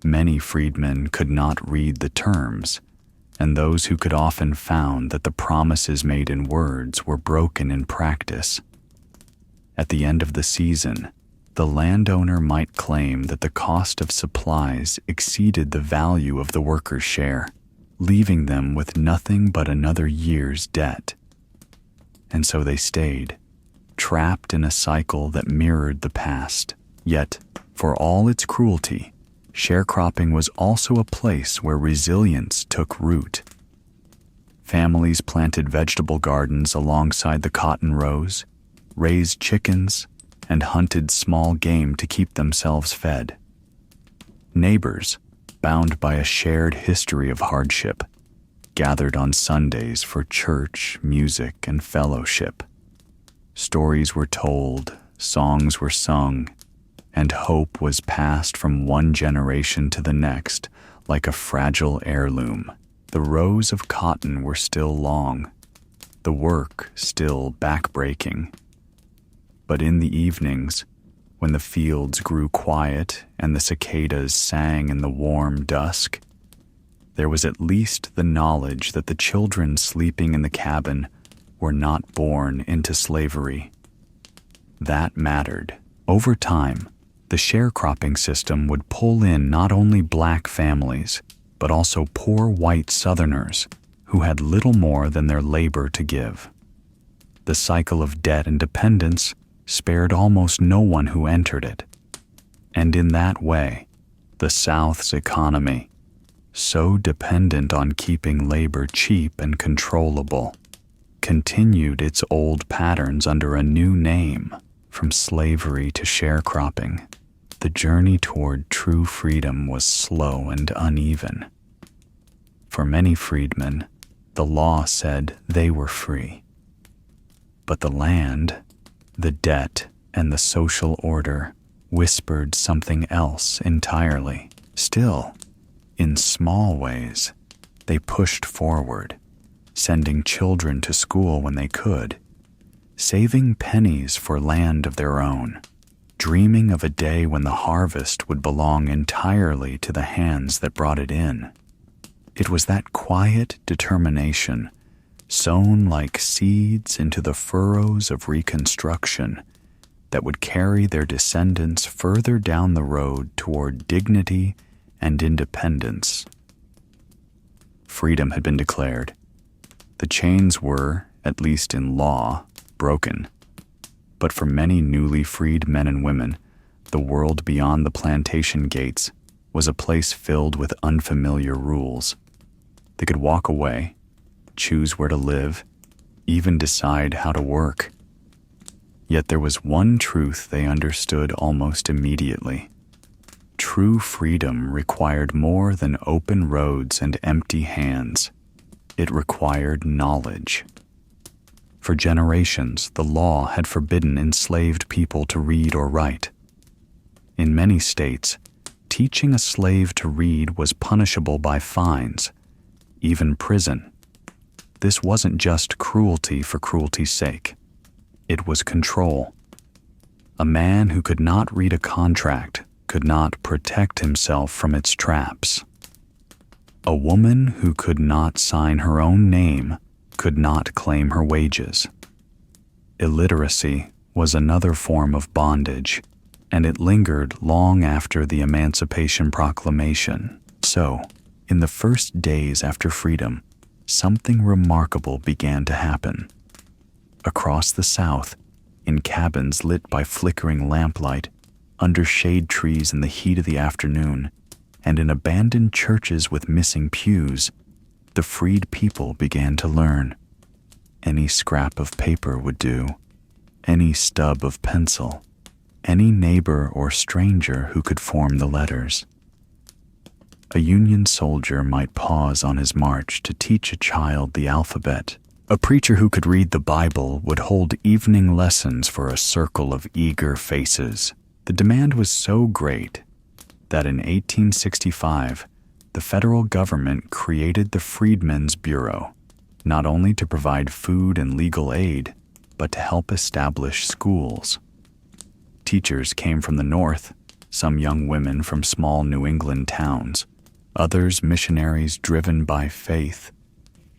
Many freedmen could not read the terms, and those who could often found that the promises made in words were broken in practice. At the end of the season, the landowner might claim that the cost of supplies exceeded the value of the workers' share, leaving them with nothing but another year's debt. And so they stayed, trapped in a cycle that mirrored the past. Yet, for all its cruelty, sharecropping was also a place where resilience took root. Families planted vegetable gardens alongside the cotton rows, raised chickens, and hunted small game to keep themselves fed. Neighbors, bound by a shared history of hardship, gathered on Sundays for church, music, and fellowship. Stories were told, songs were sung, and hope was passed from one generation to the next like a fragile heirloom. The rows of cotton were still long, the work still backbreaking. But in the evenings, when the fields grew quiet and the cicadas sang in the warm dusk, there was at least the knowledge that the children sleeping in the cabin were not born into slavery. That mattered. Over time, the sharecropping system would pull in not only black families, but also poor white Southerners who had little more than their labor to give. The cycle of debt and dependence spared almost no one who entered it. And in that way, the South's economy, so dependent on keeping labor cheap and controllable, continued its old patterns under a new name, from slavery to sharecropping. The journey toward true freedom was slow and uneven. For many freedmen, the law said they were free. But the land, the debt, and the social order whispered something else entirely. Still, in small ways, they pushed forward, sending children to school when they could, saving pennies for land of their own, dreaming of a day when the harvest would belong entirely to the hands that brought it in. It was that quiet determination, sown like seeds into the furrows of Reconstruction, that would carry their descendants further down the road toward dignity and independence. Freedom had been declared. The chains were, at least in law, broken. But for many newly freed men and women, the world beyond the plantation gates was a place filled with unfamiliar rules. They could walk away, choose where to live, even decide how to work. Yet there was one truth they understood almost immediately. true freedom required more than open roads and empty hands. It required knowledge. For generations, the law had forbidden enslaved people to read or write. In many states, teaching a slave to read was punishable by fines, even prison. This wasn't just cruelty for cruelty's sake. It was control. A man who could not read a contract could not protect himself from its traps. A woman who could not sign her own name could not claim her wages. Illiteracy was another form of bondage, and it lingered long after the Emancipation Proclamation. So, in the first days after freedom, something remarkable began to happen. Across the South, in cabins lit by flickering lamplight, under shade trees in the heat of the afternoon, and in abandoned churches with missing pews, the freed people began to learn. Any scrap of paper would do, any stub of pencil, any neighbor or stranger who could form the letters. A Union soldier might pause on his march to teach a child the alphabet. A preacher who could read the Bible would hold evening lessons for a circle of eager faces. The demand was so great that in 1865, the federal government created the Freedmen's Bureau, not only to provide food and legal aid, but to help establish schools. Teachers came from the North, some young women from small New England towns, others missionaries driven by faith,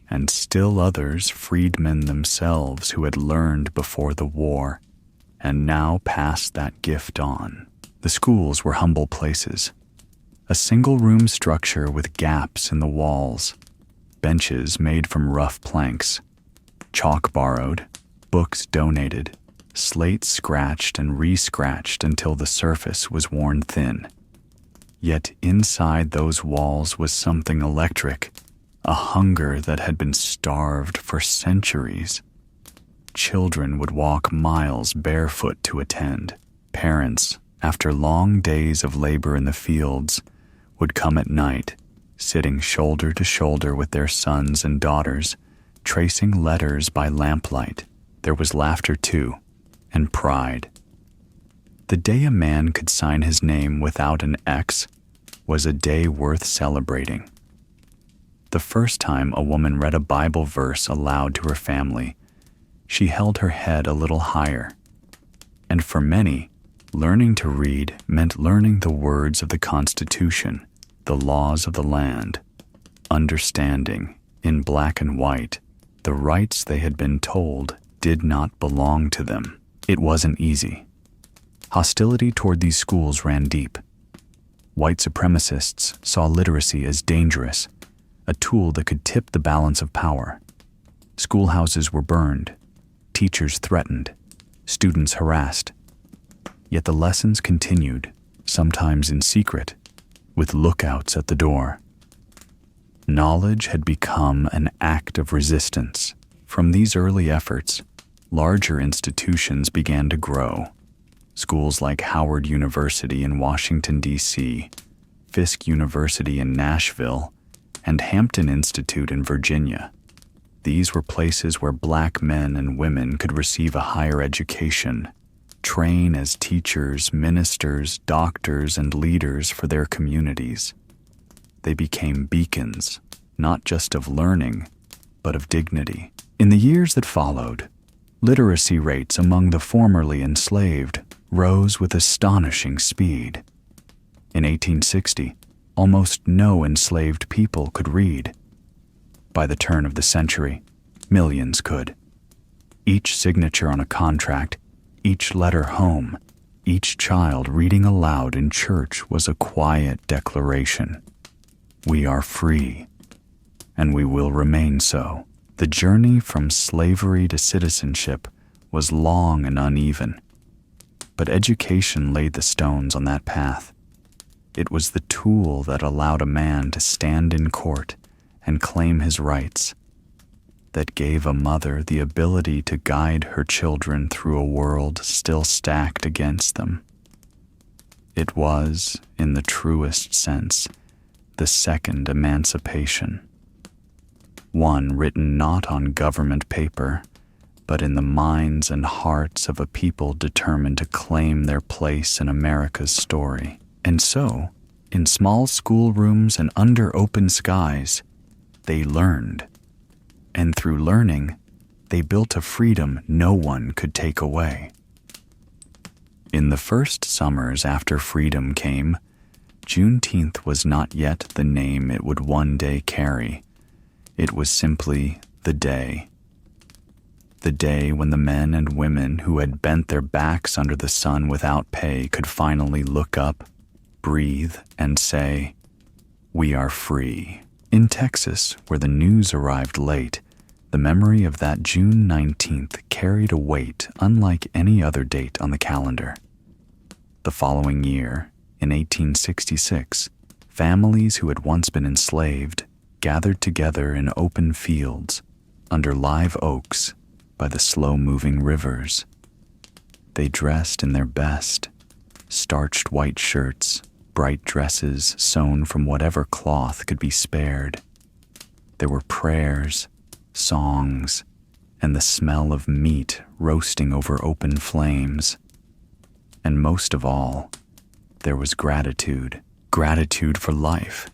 and still others freedmen themselves who had learned before the war and now passed that gift on. The schools were humble places, a single-room structure with gaps in the walls, benches made from rough planks, chalk borrowed, books donated, slates scratched and re-scratched until the surface was worn thin. Yet inside those walls was something electric, a hunger that had been starved for centuries. Children would walk miles barefoot to attend. Parents, after long days of labor in the fields, would come at night, sitting shoulder to shoulder with their sons and daughters, tracing letters by lamplight. There was laughter too, and pride. The day a man could sign his name without an X was a day worth celebrating. The first time a woman read a Bible verse aloud to her family, she held her head a little higher. And for many, learning to read meant learning the words of the Constitution, the laws of the land, understanding, in black and white, the rights they had been told did not belong to them. It wasn't easy. Hostility toward these schools ran deep. White supremacists saw literacy as dangerous, a tool that could tip the balance of power. Schoolhouses were burned, teachers threatened, students harassed. Yet the lessons continued, sometimes in secret, with lookouts at the door. Knowledge had become an act of resistance. From these early efforts, larger institutions began to grow. Schools like Howard University in Washington, D.C., Fisk University in Nashville, and Hampton Institute in Virginia. These were places where black men and women could receive a higher education, train as teachers, ministers, doctors, and leaders for their communities. They became beacons, not just of learning, but of dignity. In the years that followed, literacy rates among the formerly enslaved rose with astonishing speed. In 1860, almost no enslaved people could read. By the turn of the century, millions could. Each signature on a contract, each letter home, each child reading aloud in church was a quiet declaration. We are free, and we will remain so. The journey from slavery to citizenship was long and uneven, but education laid the stones on that path. It was the tool that allowed a man to stand in court and claim his rights, that gave a mother the ability to guide her children through a world still stacked against them. It was, in the truest sense, the second emancipation. One written not on government paper, but in the minds and hearts of a people determined to claim their place in America's story. And so, in small schoolrooms and under open skies, they learned. And through learning, they built a freedom no one could take away. In the first summers after freedom came, Juneteenth was not yet the name it would one day carry. It was simply the day. The day when the men and women who had bent their backs under the sun without pay could finally look up, breathe, and say, "We are free." In Texas, where the news arrived late, the memory of that June 19th carried a weight unlike any other date on the calendar. The following year, in 1866, families who had once been enslaved gathered together in open fields, under live oaks, by the slow-moving rivers. They dressed in their best, starched white shirts, bright dresses sewn from whatever cloth could be spared. There were prayers, songs, and the smell of meat roasting over open flames. And most of all, there was gratitude. Gratitude for life,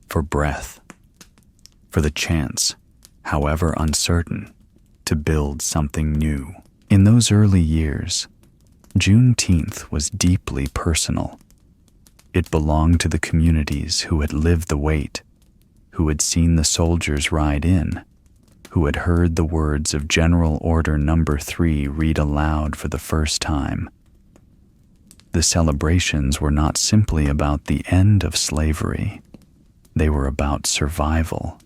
for breath, for the chance, however uncertain, to build something new. In those early years, Juneteenth was deeply personal. It belonged to the communities who had lived the wait, who had seen the soldiers ride in, who had heard the words of General Order No. 3 read aloud for the first time. The celebrations were not simply about the end of slavery. They were about survival,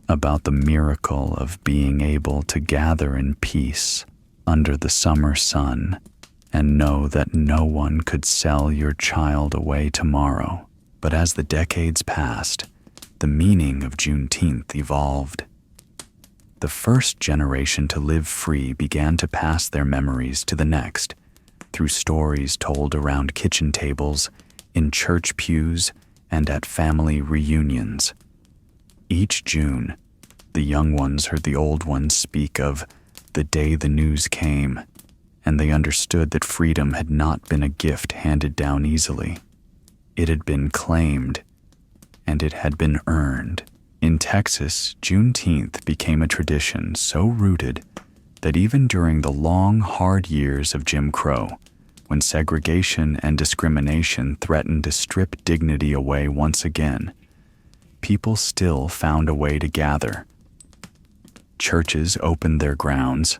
about the miracle of being able to gather in peace under the summer sun and know that no one could sell your child away tomorrow. But as the decades passed, the meaning of Juneteenth evolved. The first generation to live free began to pass their memories to the next, through stories told around kitchen tables, in church pews, and at family reunions. Each June, the young ones heard the old ones speak of the day the news came, and they understood that freedom had not been a gift handed down easily. It had been claimed, and it had been earned. In Texas, Juneteenth became a tradition so rooted that even during the long, hard years of Jim Crow, when segregation and discrimination threatened to strip dignity away once again, people still found a way to gather. Churches opened their grounds,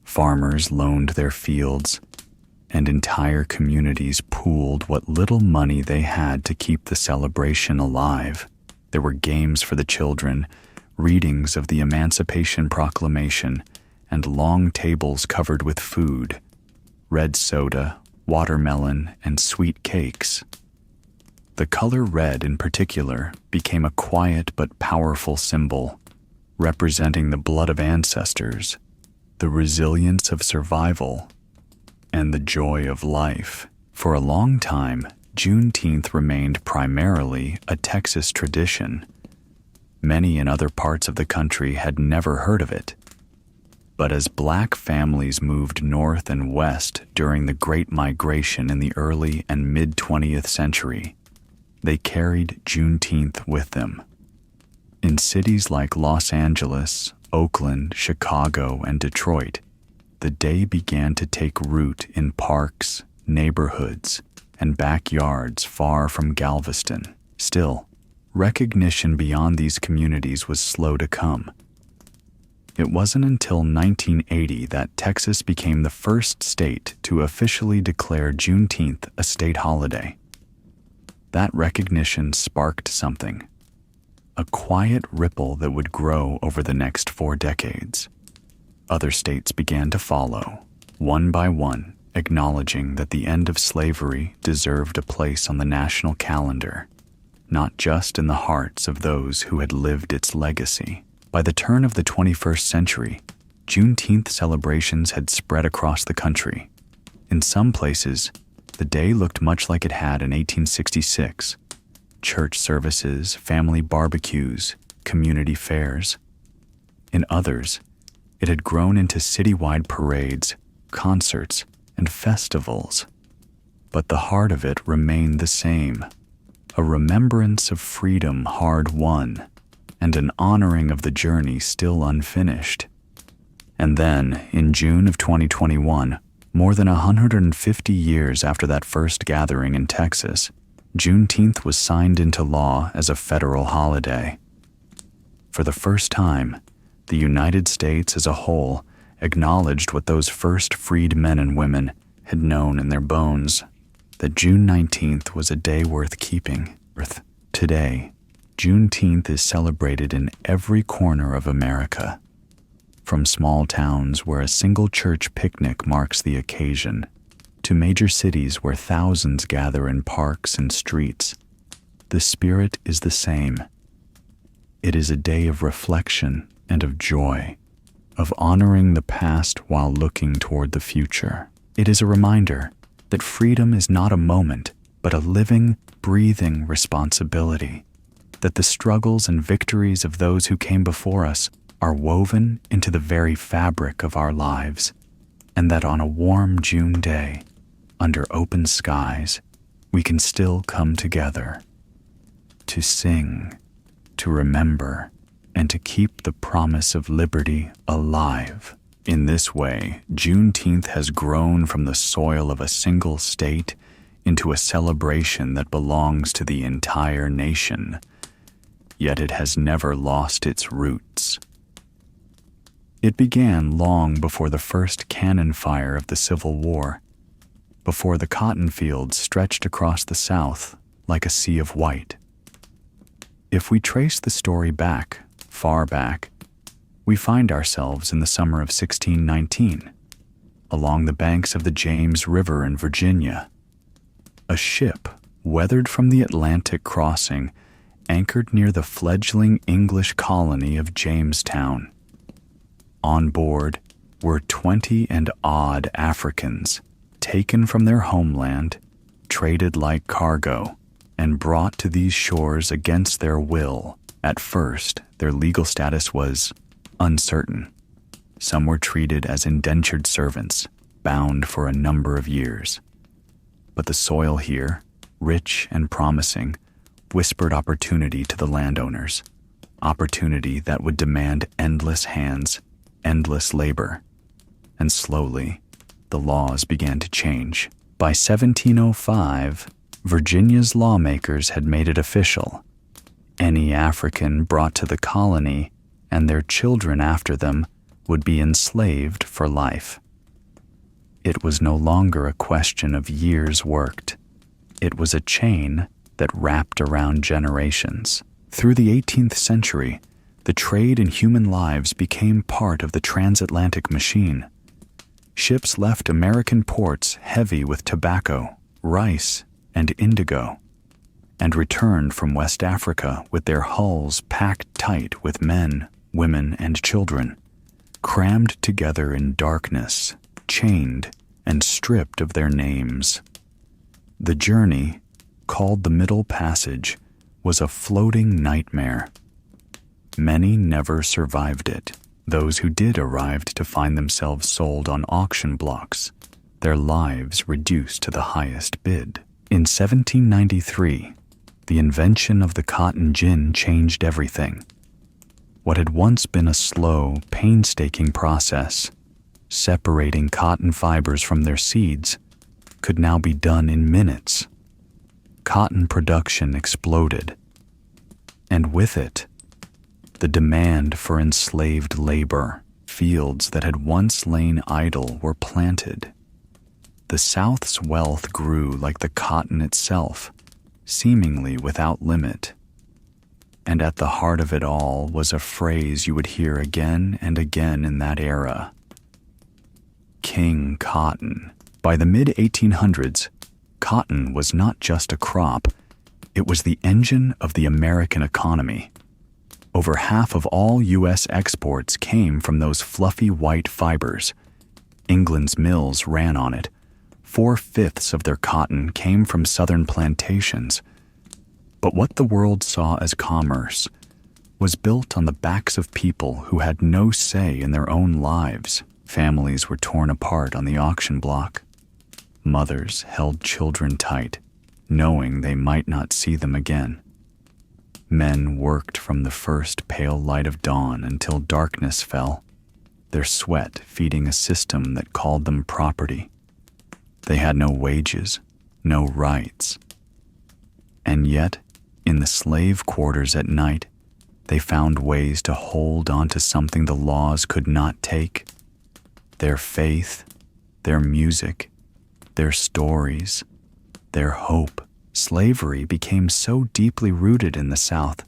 farmers loaned their fields, and entire communities pooled what little money they had to keep the celebration alive. There were games for the children, readings of the Emancipation Proclamation, and long tables covered with food, red soda, watermelon, and sweet cakes. The color red in particular became a quiet but powerful symbol, representing the blood of ancestors, the resilience of survival, and the joy of life. For a long time, Juneteenth remained primarily a Texas tradition. Many in other parts of the country had never heard of it. But as Black families moved north and west during the Great Migration in the early and mid-20th century, they carried Juneteenth with them. In cities like Los Angeles, Oakland, Chicago, and Detroit, the day began to take root in parks, neighborhoods, and backyards far from Galveston. Still, recognition beyond these communities was slow to come. It wasn't until 1980 that Texas became the first state to officially declare Juneteenth a state holiday. That recognition sparked something, a quiet ripple that would grow over the next 4 decades. Other states began to follow, one by one, acknowledging that the end of slavery deserved a place on the national calendar, not just in the hearts of those who had lived its legacy. By the turn of the 21st century, Juneteenth celebrations had spread across the country. In some places, the day looked much like it had in 1866. Church services, family barbecues, community fairs. In others, it had grown into citywide parades, concerts, and festivals. But the heart of it remained the same, a remembrance of freedom hard won, and an honoring of the journey still unfinished. And then, in June of 2021, more than 150 years after that first gathering in Texas, Juneteenth was signed into law as a federal holiday. For the first time, the United States as a whole acknowledged what those first freed men and women had known in their bones, that June 19th was a day worth keeping. Today, Juneteenth is celebrated in every corner of America, from small towns where a single church picnic marks the occasion, to major cities where thousands gather in parks and streets. The spirit is the same. It is a day of reflection and of joy, of honoring the past while looking toward the future. It is a reminder that freedom is not a moment, but a living, breathing responsibility, that the struggles and victories of those who came before us are woven into the very fabric of our lives, and that on a warm June day, under open skies, we can still come together to sing, to remember, and to keep the promise of liberty alive. In this way, Juneteenth has grown from the soil of a single state into a celebration that belongs to the entire nation, yet it has never lost its roots. It began long before the first cannon fire of the Civil War, before the cotton fields stretched across the South like a sea of white. If we trace the story back, far back, we find ourselves in the summer of 1619, along the banks of the James River in Virginia. A ship, weathered from the Atlantic crossing, anchored near the fledgling English colony of Jamestown. On board were 20 and odd Africans, taken from their homeland, traded like cargo, and brought to these shores against their will. At first, their legal status was uncertain. Some were treated as indentured servants, bound for a number of years. But the soil here, rich and promising, whispered opportunity to the landowners, opportunity that would demand endless hands, endless labor. And slowly, the laws began to change. By 1705, Virginia's lawmakers had made it official. Any African brought to the colony and their children after them would be enslaved for life. It was no longer a question of years worked. It was a chain that wrapped around generations. Through the 18th century, the trade in human lives became part of the transatlantic machine. Ships left American ports heavy with tobacco, rice, and indigo, and returned from West Africa with their hulls packed tight with men, women, and children, crammed together in darkness, chained, and stripped of their names. The journey, called the Middle Passage, was a floating nightmare. Many never survived it. Those who did arrived to find themselves sold on auction blocks, their lives reduced to the highest bid. In 1793, the invention of the cotton gin changed everything. What had once been a slow, painstaking process, separating cotton fibers from their seeds, could now be done in minutes. Cotton production exploded, and with it, the demand for enslaved labor. Fields that had once lain idle were planted. The South's wealth grew like the cotton itself, seemingly without limit. And at the heart of it all was a phrase you would hear again and again in that era: King Cotton. By the mid-1800s, cotton was not just a crop, it was the engine of the American economy. Over half of all U.S. exports came from those fluffy white fibers. England's mills ran on it. 4/5 of their cotton came from southern plantations. But what the world saw as commerce was built on the backs of people who had no say in their own lives. Families were torn apart on the auction block. Mothers held children tight, knowing they might not see them again. Men worked from the first pale light of dawn until darkness fell, their sweat feeding a system that called them property. They had no wages, no rights. And yet, in the slave quarters at night, they found ways to hold on to something the laws could not take: their faith, their music, their stories, their hope. Slavery became so deeply rooted in the South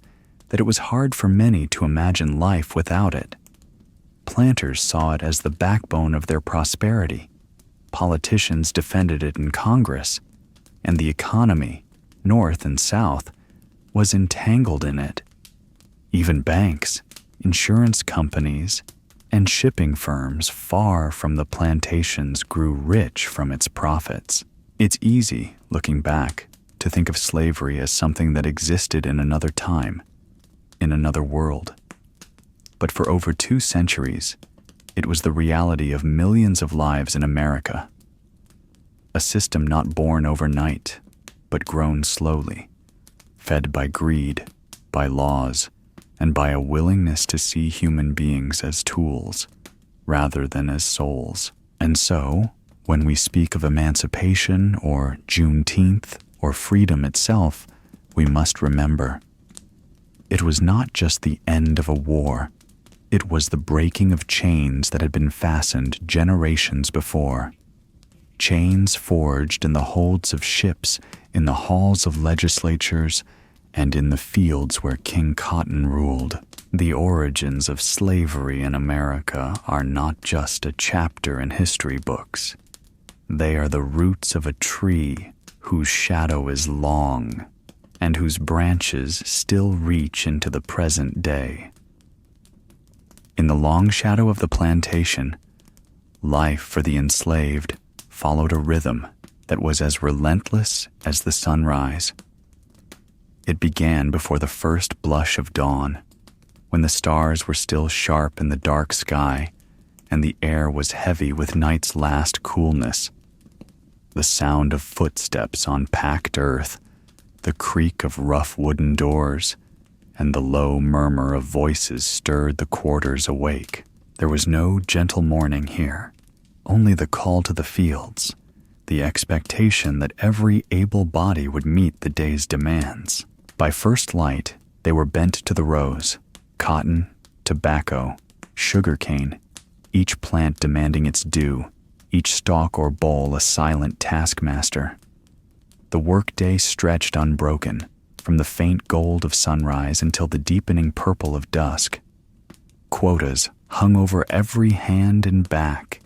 that it was hard for many to imagine life without it. Planters saw it as the backbone of their prosperity. Politicians defended it in Congress, and the economy, North and South, was entangled in it. Even banks, insurance companies, and shipping firms far from the plantations grew rich from its profits. It's easy, looking back, to think of slavery as something that existed in another time, in another world. But for over 2 centuries, it was the reality of millions of lives in America. A system not born overnight, but grown slowly, fed by greed, by laws, and by a willingness to see human beings as tools, rather than as souls. And so, when we speak of emancipation or Juneteenth or freedom itself, we must remember it was not just the end of a war. It was the breaking of chains that had been fastened generations before. Chains forged in the holds of ships, in the halls of legislatures, and in the fields where King Cotton ruled. The origins of slavery in America are not just a chapter in history books. They are the roots of a tree whose shadow is long and whose branches still reach into the present day. In the long shadow of the plantation, life for the enslaved followed a rhythm that was as relentless as the sunrise. It began before the first blush of dawn, when the stars were still sharp in the dark sky and the air was heavy with night's last coolness. The sound of footsteps on packed earth, the creak of rough wooden doors, and the low murmur of voices stirred the quarters awake. There was no gentle morning here, only the call to the fields, the expectation that every able body would meet the day's demands. By first light, they were bent to the rows: cotton, tobacco, sugarcane, each plant demanding its due, each stalk or boll a silent taskmaster. The workday stretched unbroken, from the faint gold of sunrise until the deepening purple of dusk. Quotas hung over every hand and back,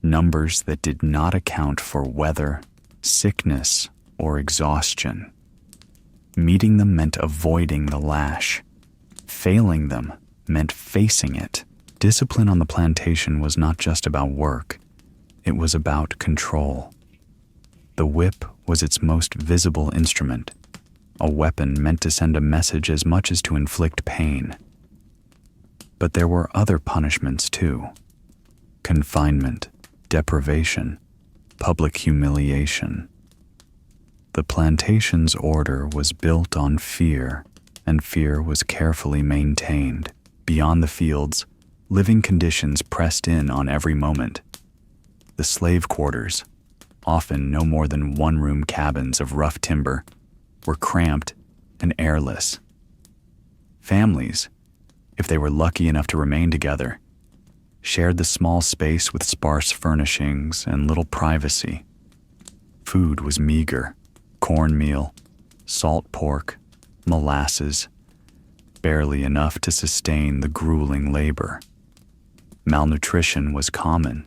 numbers that did not account for weather, sickness, or exhaustion. Meeting them meant avoiding the lash. Failing them meant facing it. Discipline on the plantation was not just about work. It was about control. The whip was its most visible instrument, a weapon meant to send a message as much as to inflict pain. But there were other punishments too: confinement, deprivation, public humiliation. The plantation's order was built on fear, and fear was carefully maintained. Beyond the fields, living conditions pressed in on every moment. The slave quarters, often no more than one-room cabins of rough timber, were cramped and airless. Families, if they were lucky enough to remain together, shared the small space with sparse furnishings and little privacy. Food was meager: cornmeal, salt pork, molasses, barely enough to sustain the grueling labor. Malnutrition was common.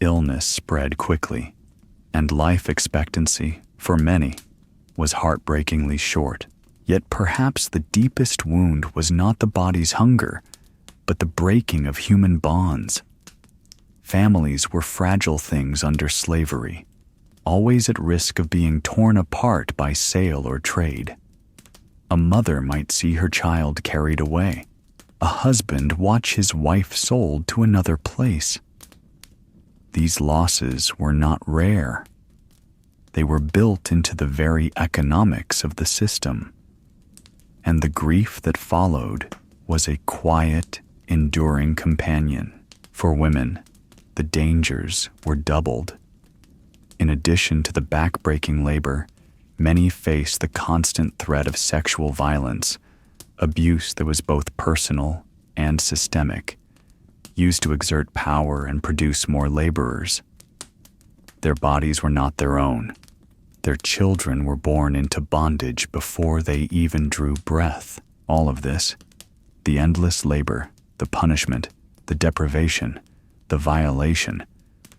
Illness spread quickly, and life expectancy, for many, was heartbreakingly short. Yet perhaps the deepest wound was not the body's hunger, but the breaking of human bonds. Families were fragile things under slavery. always at risk of being torn apart by sale or trade. A mother might see her child carried away, a husband watch his wife sold to another place. These losses were not rare. They were built into the very economics of the system. And the grief that followed was a quiet, enduring companion. For women, the dangers were doubled. In addition to the backbreaking labor, many faced the constant threat of sexual violence, abuse that was both personal and systemic, used to exert power and produce more laborers. Their bodies were not their own. Their children were born into bondage before they even drew breath. All of this, the endless labor, the punishment, the deprivation, the violation,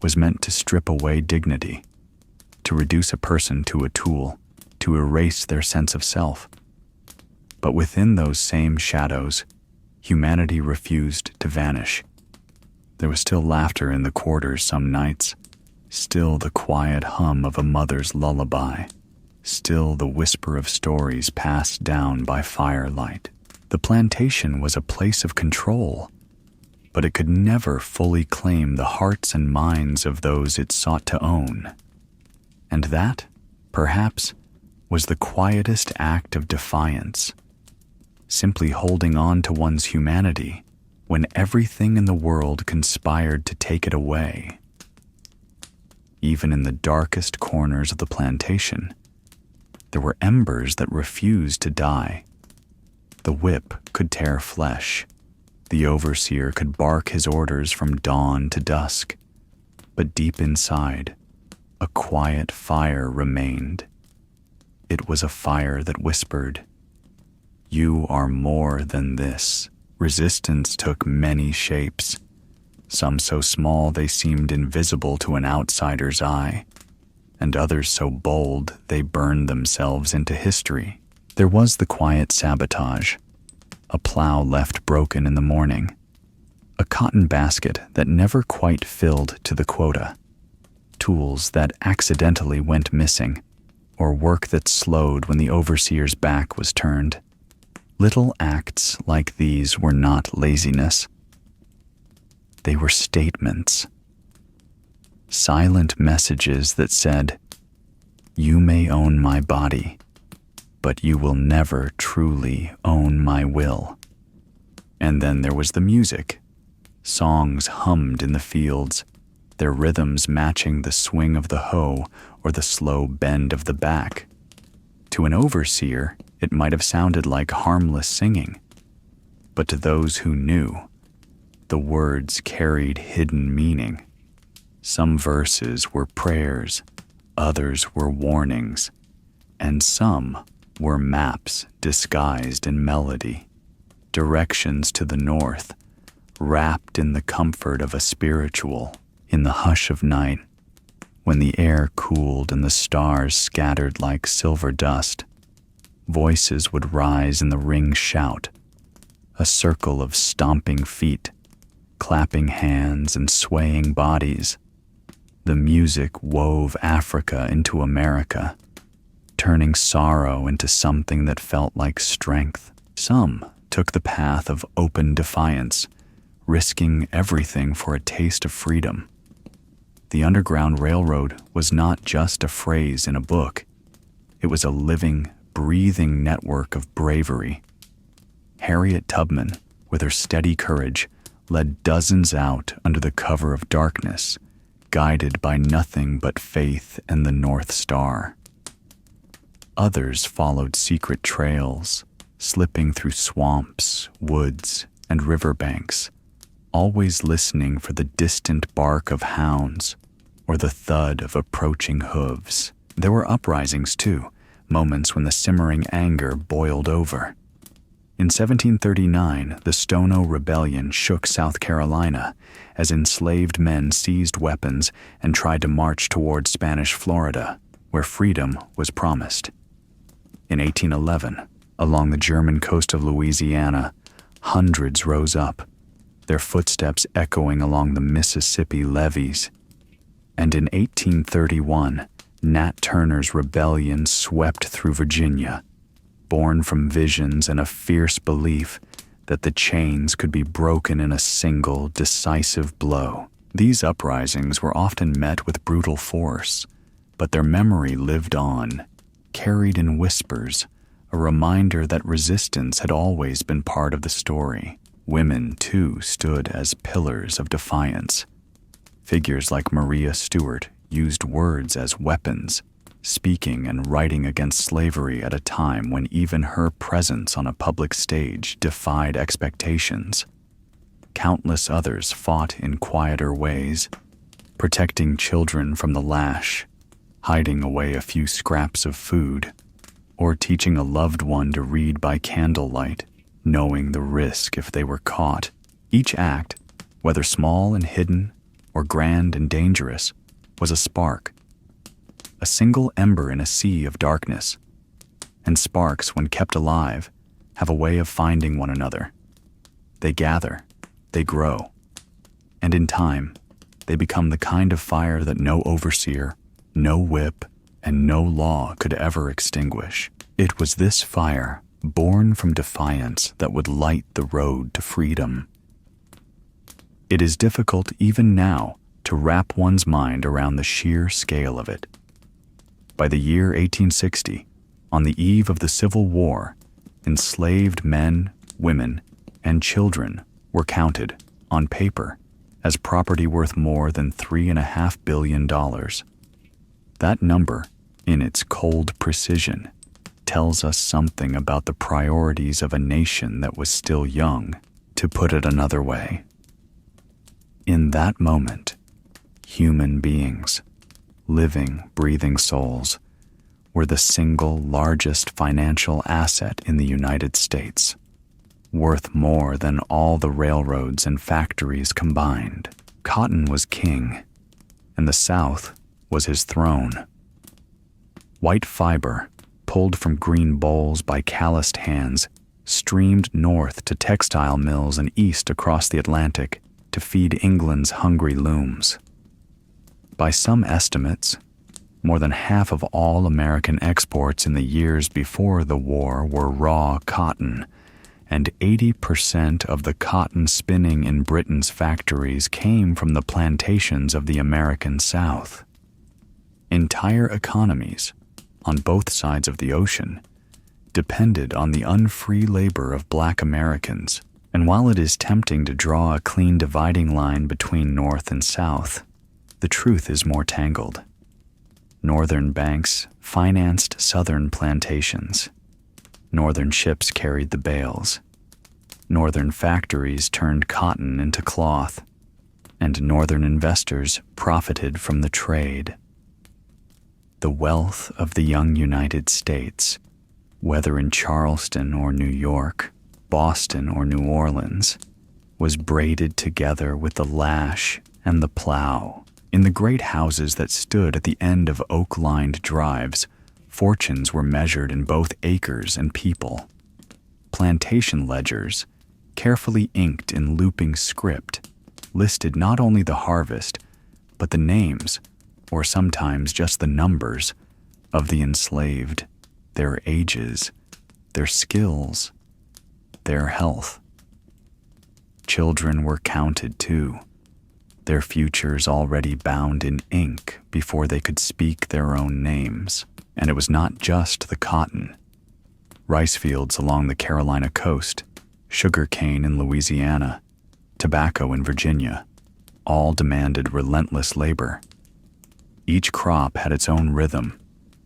was meant to strip away dignity, to reduce a person to a tool, to erase their sense of self. But within those same shadows, humanity refused to vanish. There was still laughter in the quarters some nights, still the quiet hum of a mother's lullaby, still the whisper of stories passed down by firelight. The plantation was a place of control, but it could never fully claim the hearts and minds of those it sought to own. And that, perhaps, was the quietest act of defiance, simply holding on to one's humanity when everything in the world conspired to take it away. Even in the darkest corners of the plantation, there were embers that refused to die. The whip could tear flesh. The overseer could bark his orders from dawn to dusk. But deep inside, a quiet fire remained. It was a fire that whispered, "You are more than this." Resistance took many shapes, some so small they seemed invisible to an outsider's eye, and others so bold they burned themselves into history. There was the quiet sabotage, a plow left broken in the morning, a cotton basket that never quite filled to the quota, tools that accidentally went missing, or work that slowed when the overseer's back was turned. Little acts like these were not laziness. They were statements. Silent messages that said, "You may own my body, but you will never truly own my will." And then there was the music. Songs hummed in the fields, their rhythms matching the swing of the hoe or the slow bend of the back. To an overseer, it might have sounded like harmless singing, but to those who knew, the words carried hidden meaning. Some verses were prayers, others were warnings, and some were maps disguised in melody, directions to the north, wrapped in the comfort of a spiritual. In the hush of night, when the air cooled and the stars scattered like silver dust, voices would rise in the ring's shout, a circle of stomping feet, clapping hands and swaying bodies. The music wove Africa into America, turning sorrow into something that felt like strength. Some took the path of open defiance, risking everything for a taste of freedom. The Underground Railroad was not just a phrase in a book. It was a living, breathing network of bravery. Harriet Tubman, with her steady courage, led dozens out under the cover of darkness, guided by nothing but faith and the North Star. Others followed secret trails, slipping through swamps, woods, and riverbanks, always listening for the distant bark of hounds or the thud of approaching hooves. There were uprisings, too, moments when the simmering anger boiled over. In 1739, the Stono Rebellion shook South Carolina as enslaved men seized weapons and tried to march toward Spanish Florida, where freedom was promised. In 1811, along the German coast of Louisiana, hundreds rose up, their footsteps echoing along the Mississippi levees. And in 1831, Nat Turner's rebellion swept through Virginia, born from visions and a fierce belief that the chains could be broken in a single, decisive blow. These uprisings were often met with brutal force, but their memory lived on, carried in whispers, a reminder that resistance had always been part of the story. Women, too, stood as pillars of defiance. Figures like Maria Stuart used words as weapons, speaking and writing against slavery at a time when even her presence on a public stage defied expectations. Countless others fought in quieter ways, protecting children from the lash, hiding away a few scraps of food, or teaching a loved one to read by candlelight, knowing the risk if they were caught. Each act, whether small and hidden or grand and dangerous, was a spark, a single ember in a sea of darkness. And sparks, when kept alive, have a way of finding one another. They gather, they grow, and in time, they become the kind of fire that no overseer, no whip, and no law could ever extinguish. It was this fire, born from defiance, that would light the road to freedom. It is difficult even now to wrap one's mind around the sheer scale of it. By the year 1860, on the eve of the Civil War, enslaved men, women, and children were counted, on paper, as property worth more than $3.5 billion. That number, in its cold precision, tells us something about the priorities of a nation that was still young. To put it another way, in that moment, human beings, living, breathing souls, were the single largest financial asset in the United States, worth more than all the railroads and factories combined. Cotton was king, and the South was his throne. White fiber, pulled from green bowls by calloused hands, streamed north to textile mills and east across the Atlantic to feed England's hungry looms. By some estimates, more than half of all American exports in the years before the war were raw cotton, and 80% of the cotton spinning in Britain's factories came from the plantations of the American South. Entire economies, on both sides of the ocean, depended on the unfree labor of Black Americans. And while it is tempting to draw a clean dividing line between North and South, the truth is more tangled. Northern banks financed Southern plantations. Northern ships carried the bales. Northern factories turned cotton into cloth, and Northern investors profited from the trade. The wealth of the young United States, whether in Charleston or New York, Boston or New Orleans, was braided together with the lash and the plow. In the great houses that stood at the end of oak-lined drives, fortunes were measured in both acres and people. Plantation ledgers, carefully inked in looping script, listed not only the harvest, but the names, or sometimes just the numbers, of the enslaved, their ages, their skills, their health. Children were counted too, their futures already bound in ink before they could speak their own names. And it was not just the cotton. Rice fields along the Carolina coast, sugar cane in Louisiana, tobacco in Virginia, all demanded relentless labor. Each crop had its own rhythm,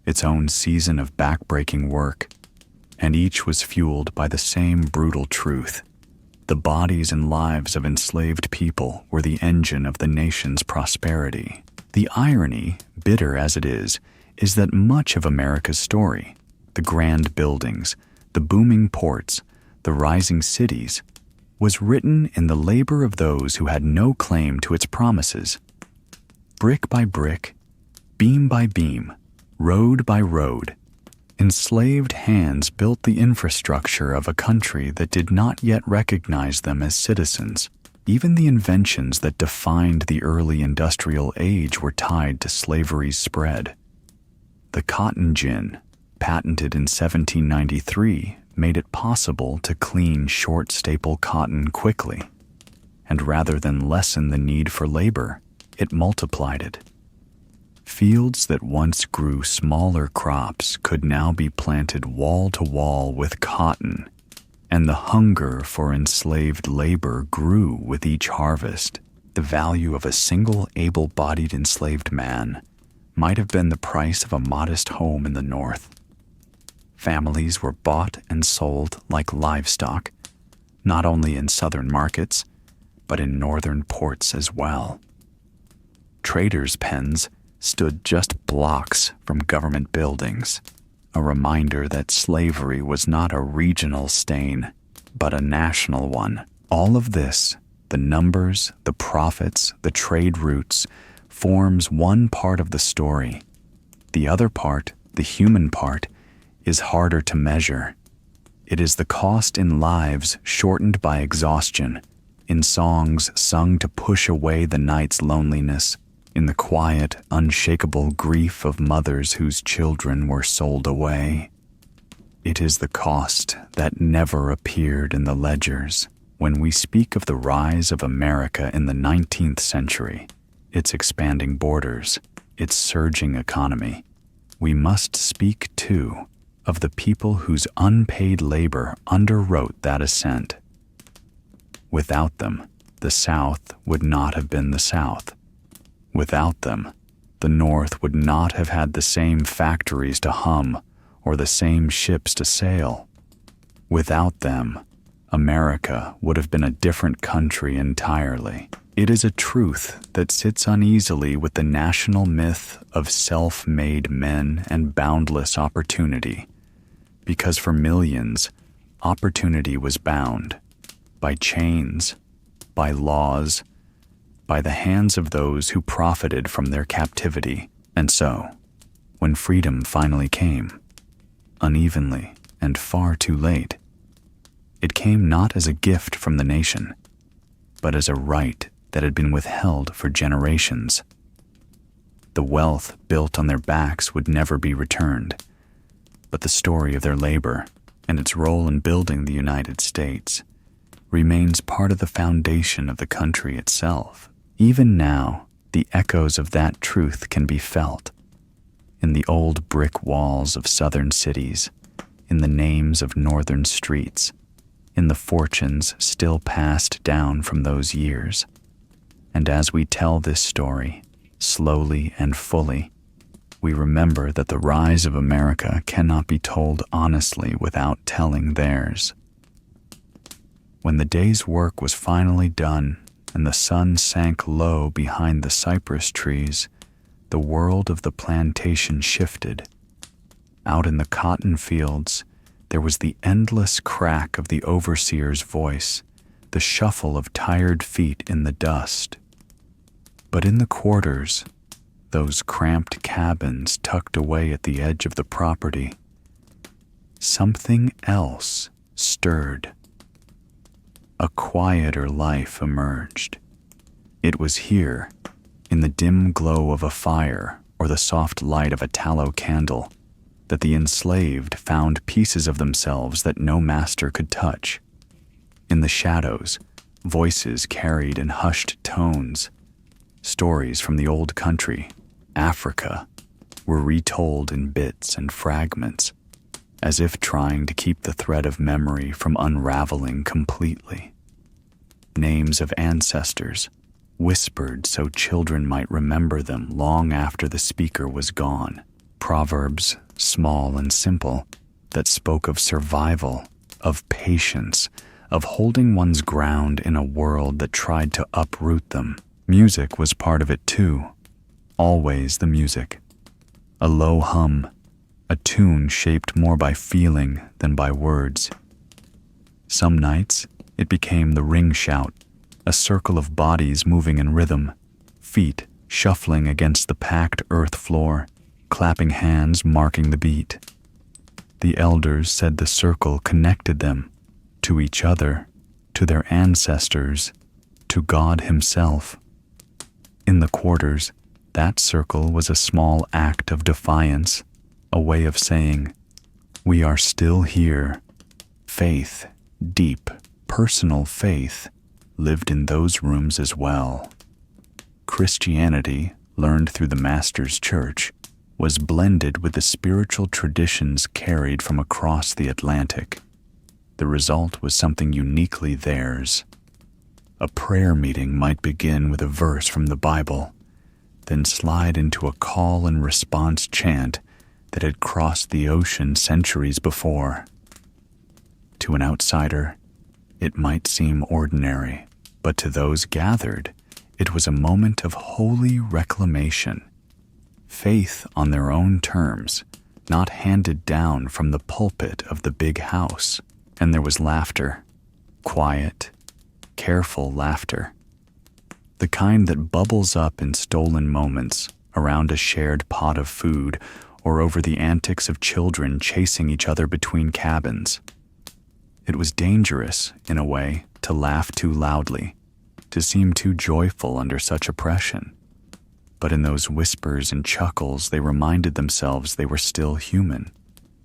its own season of back-breaking work, and each was fueled by the same brutal truth. The bodies and lives of enslaved people were the engine of the nation's prosperity. The irony, bitter as it is that much of America's story, the grand buildings, the booming ports, the rising cities, was written in the labor of those who had no claim to its promises. Brick by brick, beam by beam, road by road, enslaved hands built the infrastructure of a country that did not yet recognize them as citizens. Even the inventions that defined the early industrial age were tied to slavery's spread. The cotton gin, patented in 1793, made it possible to clean short staple cotton quickly, and rather than lessen the need for labor, it multiplied it. Fields that once grew smaller crops could now be planted wall to wall with cotton, and the hunger for enslaved labor grew with each harvest. The value of a single able-bodied enslaved man might have been the price of a modest home in the North. Families were bought and sold like livestock, not only in southern markets, but in northern ports as well. Traders' pens stood just blocks from government buildings, a reminder that slavery was not a regional stain, but a national one. All of this, the numbers, the profits, the trade routes, forms one part of the story. The other part, the human part, is harder to measure. It is the cost in lives shortened by exhaustion, in songs sung to push away the night's loneliness, in the quiet, unshakable grief of mothers whose children were sold away. It is the cost that never appeared in the ledgers. When we speak of the rise of America in the 19th century, its expanding borders, its surging economy, we must speak, too, of the people whose unpaid labor underwrote that ascent. Without them, the South would not have been the South. Without them, the North would not have had the same factories to hum or the same ships to sail. Without them, America would have been a different country entirely. It is a truth that sits uneasily with the national myth of self-made men and boundless opportunity, because for millions, opportunity was bound by chains, by laws, by the hands of those who profited from their captivity. And so, when freedom finally came, unevenly and far too late, it came not as a gift from the nation, but as a right that had been withheld for generations. The wealth built on their backs would never be returned, but the story of their labor and its role in building the United States remains part of the foundation of the country itself. Even now, the echoes of that truth can be felt in the old brick walls of southern cities, in the names of northern streets, in the fortunes still passed down from those years. And as we tell this story, slowly and fully, we remember that the rise of America cannot be told honestly without telling theirs. When the day's work was finally done and the sun sank low behind the cypress trees, the world of the plantation shifted. Out in the cotton fields, there was the endless crack of the overseer's voice, the shuffle of tired feet in the dust. But in the quarters, those cramped cabins tucked away at the edge of the property, something else stirred. A quieter life emerged. It was here, in the dim glow of a fire or the soft light of a tallow candle, that the enslaved found pieces of themselves that no master could touch. In the shadows, voices carried in hushed tones. Stories from the old country, Africa, were retold in bits and fragments, as if trying to keep the thread of memory from unraveling completely. Names of ancestors, whispered so children might remember them long after the speaker was gone. Proverbs, small and simple, that spoke of survival, of patience, of holding one's ground in a world that tried to uproot them. Music was part of it too, always the music. A low hum, a tune shaped more by feeling than by words. Some nights, it became the ring shout, a circle of bodies moving in rhythm, feet shuffling against the packed earth floor, clapping hands marking the beat. The elders said the circle connected them to each other, to their ancestors, to God Himself. In the quarters, that circle was a small act of defiance, a way of saying, we are still here. Faith, deep, personal faith, lived in those rooms as well. Christianity, learned through the Master's Church, was blended with the spiritual traditions carried from across the Atlantic. The result was something uniquely theirs. A prayer meeting might begin with a verse from the Bible, then slide into a call and response chant that had crossed the ocean centuries before. To an outsider, it might seem ordinary, but to those gathered, it was a moment of holy reclamation. Faith on their own terms, not handed down from the pulpit of the big house. And there was laughter, quiet, careful laughter. The kind that bubbles up in stolen moments around a shared pot of food or over the antics of children chasing each other between cabins. It was dangerous, in a way, to laugh too loudly, to seem too joyful under such oppression. But in those whispers and chuckles, they reminded themselves they were still human,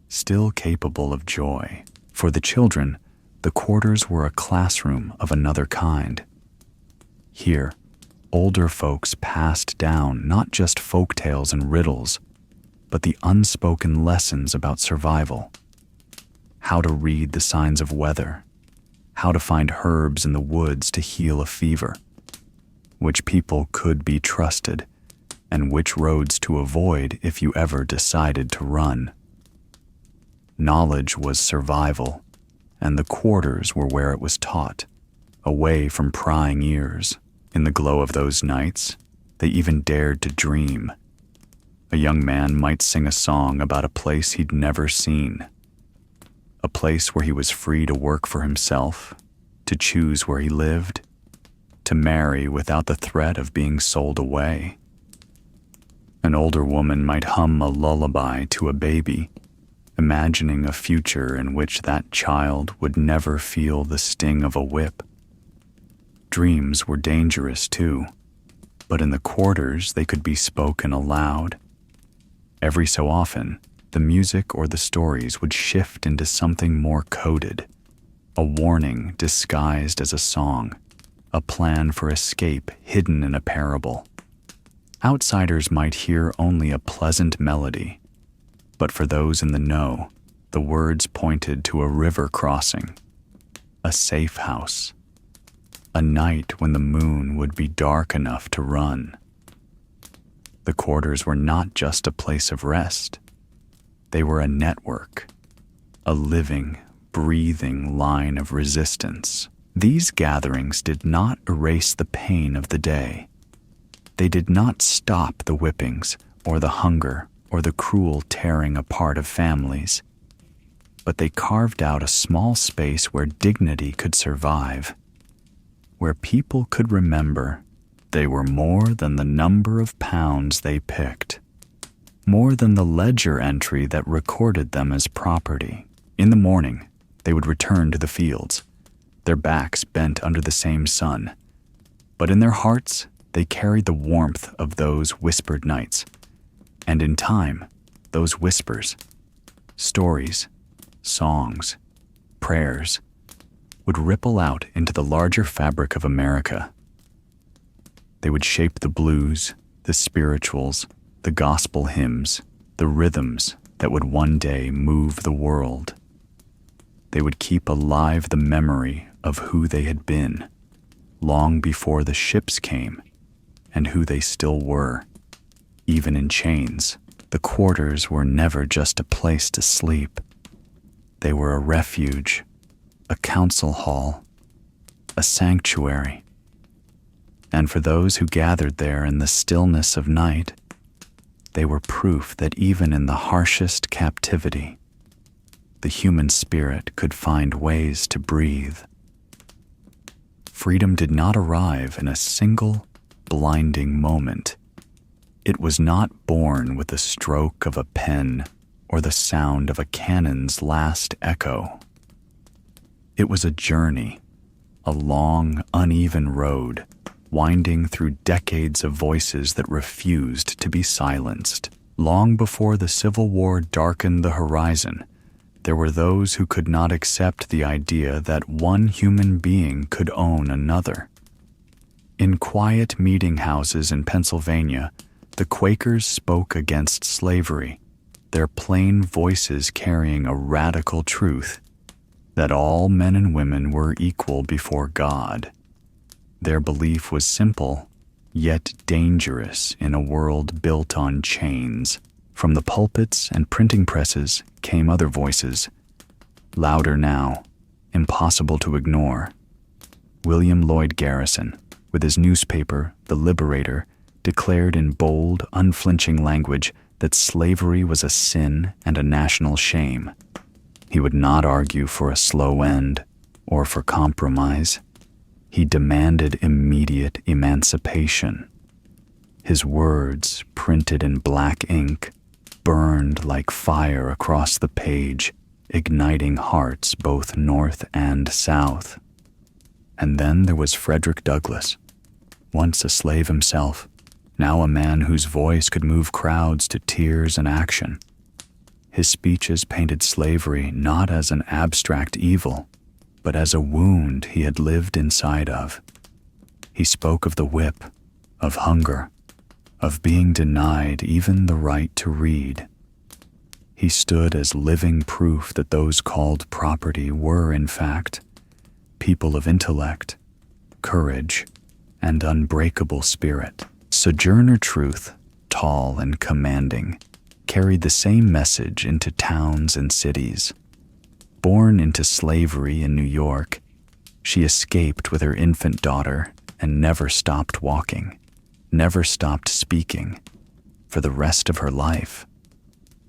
still capable of joy. For the children, the quarters were a classroom of another kind. Here, older folks passed down not just folk tales and riddles, but the unspoken lessons about survival. How to read the signs of weather, how to find herbs in the woods to heal a fever, which people could be trusted, and which roads to avoid if you ever decided to run. Knowledge was survival, and the quarters were where it was taught, away from prying ears. In the glow of those nights, they even dared to dream. A young man might sing a song about a place he'd never seen, a place where he was free to work for himself, to choose where he lived, to marry without the threat of being sold away. An older woman might hum a lullaby to a baby, imagining a future in which that child would never feel the sting of a whip. Dreams were dangerous too, but in the quarters they could be spoken aloud. Every so often, the music or the stories would shift into something more coded, a warning disguised as a song, a plan for escape hidden in a parable. Outsiders might hear only a pleasant melody, but for those in the know, the words pointed to a river crossing, a safe house, a night when the moon would be dark enough to run. The quarters were not just a place of rest. They were a network, a living, breathing line of resistance. These gatherings did not erase the pain of the day. They did not stop the whippings or the hunger or the cruel tearing apart of families, but they carved out a small space where dignity could survive, where people could remember they were more than the number of pounds they picked, more than the ledger entry that recorded them as property. In the morning, they would return to the fields, their backs bent under the same sun, but in their hearts they carried the warmth of those whispered nights. And in time, those whispers, stories, songs, prayers, would ripple out into the larger fabric of America. They would shape the blues, the spirituals, the gospel hymns, the rhythms that would one day move the world. They would keep alive the memory of who they had been, long before the ships came, and who they still were. Even in chains, the quarters were never just a place to sleep. They were a refuge, a council hall, a sanctuary. And for those who gathered there in the stillness of night, they were proof that even in the harshest captivity, the human spirit could find ways to breathe. Freedom did not arrive in a single, blinding moment. It was not born with the stroke of a pen or the sound of a cannon's last echo. It was a journey, a long, uneven road, winding through decades of voices that refused to be silenced. Long before the Civil War darkened the horizon, there were those who could not accept the idea that one human being could own another. In quiet meeting houses in Pennsylvania, the Quakers spoke against slavery, their plain voices carrying a radical truth that all men and women were equal before God. Their belief was simple, yet dangerous in a world built on chains. From the pulpits and printing presses came other voices, louder now, impossible to ignore. William Lloyd Garrison, with his newspaper, The Liberator, declared in bold, unflinching language that slavery was a sin and a national shame. He would not argue for a slow end or for compromise. He demanded immediate emancipation. His words, printed in black ink, burned like fire across the page, igniting hearts both north and south. And then there was Frederick Douglass, once a slave himself, now a man whose voice could move crowds to tears and action. His speeches painted slavery not as an abstract evil, but as a wound he had lived inside of. He spoke of the whip, of hunger, of being denied even the right to read. He stood as living proof that those called property were, in fact, people of intellect, courage, and unbreakable spirit. Sojourner Truth, tall and commanding, carried the same message into towns and cities. Born into slavery in New York, she escaped with her infant daughter and never stopped walking, never stopped speaking, for the rest of her life.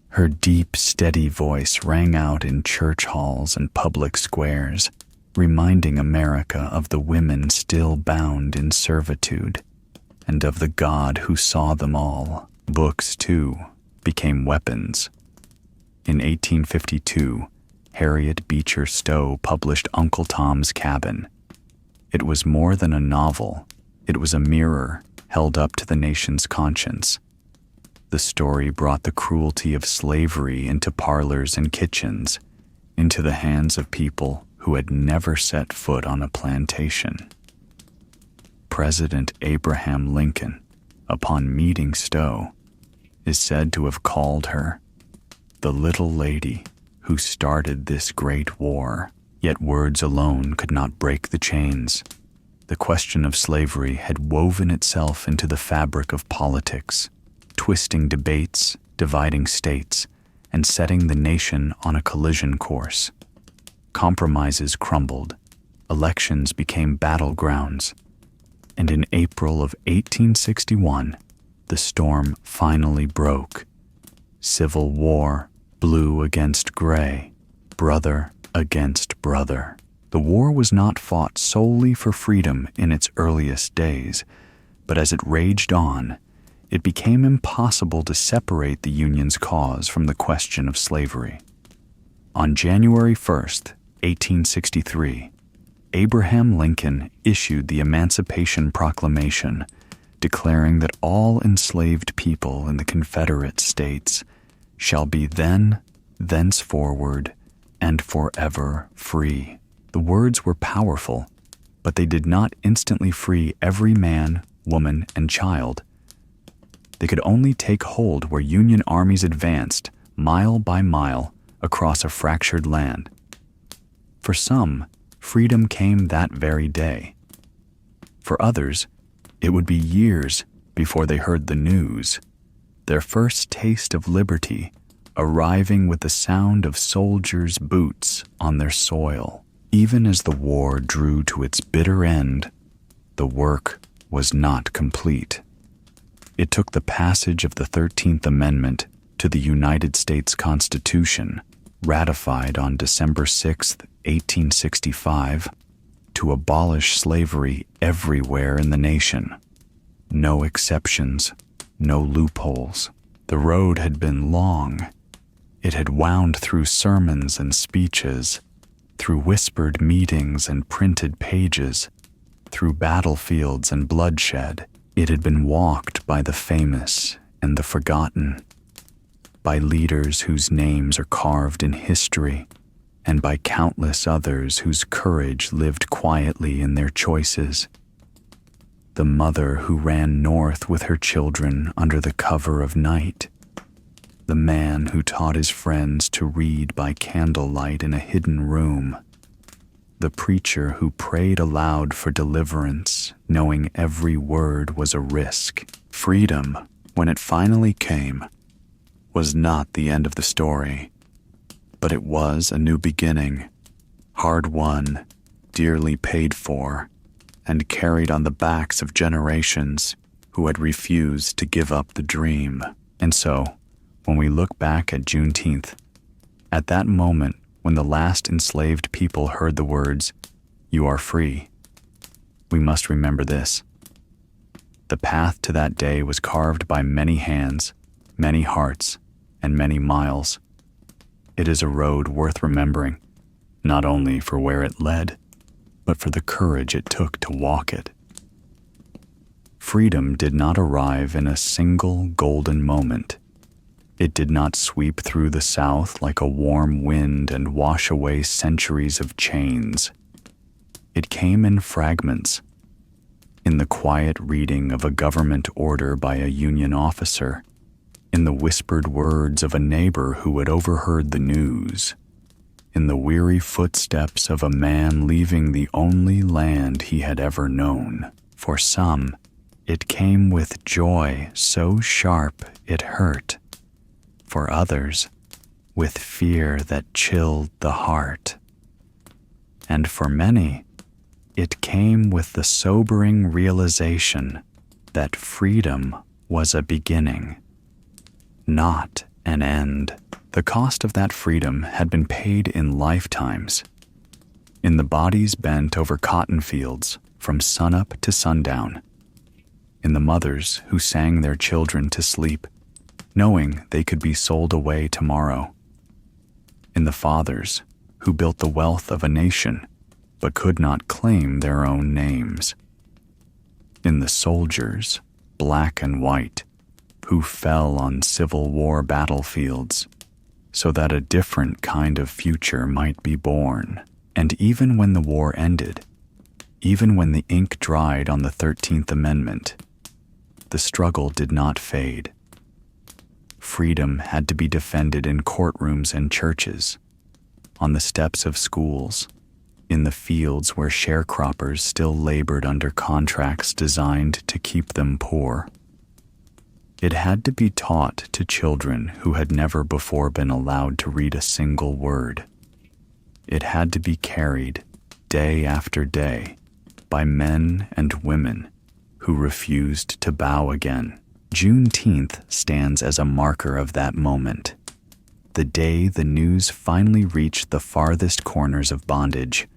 Her deep, steady voice rang out in church halls and public squares, reminding America of the women still bound in servitude, and of the God who saw them all. Books, too, became weapons. In 1852, Harriet Beecher Stowe published Uncle Tom's Cabin. It was more than a novel. It was a mirror held up to the nation's conscience. The story brought the cruelty of slavery into parlors and kitchens, into the hands of people who had never set foot on a plantation. President Abraham Lincoln, upon meeting Stowe, is said to have called her the little lady who started this great war. Yet words alone could not break the chains. The question of slavery had woven itself into the fabric of politics, twisting debates, dividing states, and setting the nation on a collision course. Compromises crumbled, elections became battlegrounds, and in April of 1861, the storm finally broke. Civil war, blue against gray, brother against brother. The war was not fought solely for freedom in its earliest days, but as it raged on, it became impossible to separate the Union's cause from the question of slavery. On January 1st, 1863, Abraham Lincoln issued the Emancipation Proclamation, declaring that all enslaved people in the Confederate States shall be then, thenceforward, and forever free. The words were powerful, but they did not instantly free every man, woman, and child. They could only take hold where Union armies advanced, mile by mile, across a fractured land. For some, freedom came that very day. For others, it would be years before they heard the news, their first taste of liberty arriving with the sound of soldiers' boots on their soil. Even as the war drew to its bitter end, the work was not complete. It took the passage of the 13th Amendment to the United States Constitution, ratified on December 6, 1865, to abolish slavery everywhere in the nation. No exceptions, no loopholes. The road had been long. It had wound through sermons and speeches, through whispered meetings and printed pages, through battlefields and bloodshed. It had been walked by the famous and the forgotten, by leaders whose names are carved in history, and by countless others whose courage lived quietly in their choices. The mother who ran north with her children under the cover of night. The man who taught his friends to read by candlelight in a hidden room. The preacher who prayed aloud for deliverance, knowing every word was a risk. Freedom, when it finally came, was not the end of the story, but it was a new beginning, hard won, dearly paid for, and carried on the backs of generations who had refused to give up the dream. And so, when we look back at Juneteenth, at that moment when the last enslaved people heard the words, "You are free," we must remember this. The path to that day was carved by many hands, many hearts, and many miles. It is a road worth remembering, not only for where it led, but for the courage it took to walk it. Freedom did not arrive in a single golden moment. It did not sweep through the South like a warm wind and wash away centuries of chains. It came in fragments, in the quiet reading of a government order by a Union officer, in the whispered words of a neighbor who had overheard the news, in the weary footsteps of a man leaving the only land he had ever known. For some, it came with joy so sharp it hurt. For others, with fear that chilled the heart. And for many, it came with the sobering realization that freedom was a beginning, not an end. The cost of that freedom had been paid in lifetimes, in the bodies bent over cotton fields from sunup to sundown, in the mothers who sang their children to sleep, knowing they could be sold away tomorrow, in the fathers who built the wealth of a nation but could not claim their own names, in the soldiers, black and white, who fell on Civil War battlefields so that a different kind of future might be born. And even when the war ended, even when the ink dried on the 13th Amendment, the struggle did not fade. Freedom had to be defended in courtrooms and churches, on the steps of schools, in the fields where sharecroppers still labored under contracts designed to keep them poor. It had to be taught to children who had never before been allowed to read a single word. It had to be carried, day after day, by men and women who refused to bow again. Juneteenth stands as a marker of that moment, the day the news finally reached the farthest corners of bondage.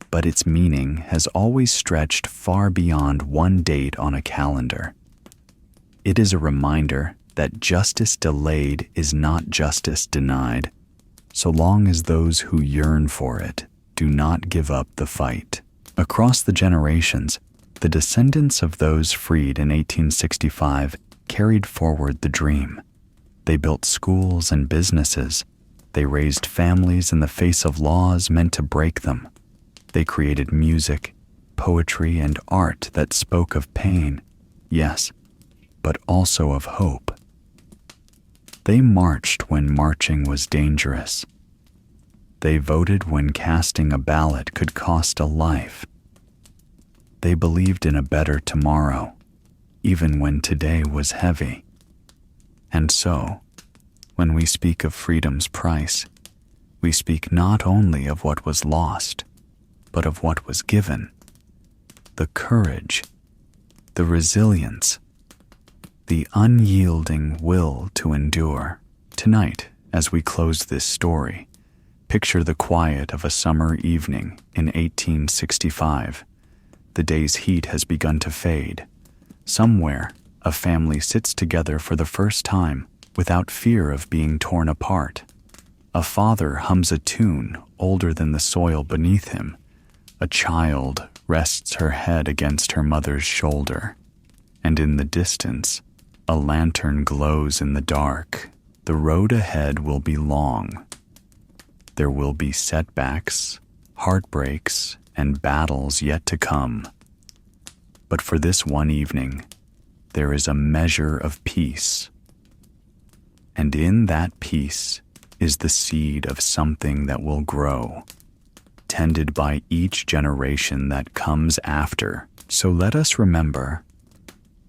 But its meaning has always stretched far beyond one date on a calendar. It is a reminder that justice delayed is not justice denied, so long as those who yearn for it do not give up the fight. Across the generations, the descendants of those freed in 1865 carried forward the dream. They built schools and businesses. They raised families in the face of laws meant to break them. They created music, poetry, and art that spoke of pain, yes, but also of hope. They marched when marching was dangerous. They voted when casting a ballot could cost a life. They believed in a better tomorrow, even when today was heavy. And so, when we speak of freedom's price, we speak not only of what was lost, but of what was given. The courage, the resilience, the unyielding will to endure. Tonight, as we close this story, picture the quiet of a summer evening in 1865. The day's heat has begun to fade. Somewhere, a family sits together for the first time without fear of being torn apart. A father hums a tune older than the soil beneath him. A child rests her head against her mother's shoulder. And in the distance, a lantern glows in the dark, The road ahead will be long. There will be setbacks, heartbreaks, and battles yet to come. But for this one evening, there is a measure of peace. And in that peace is the seed of something that will grow, tended by each generation that comes after. So let us remember,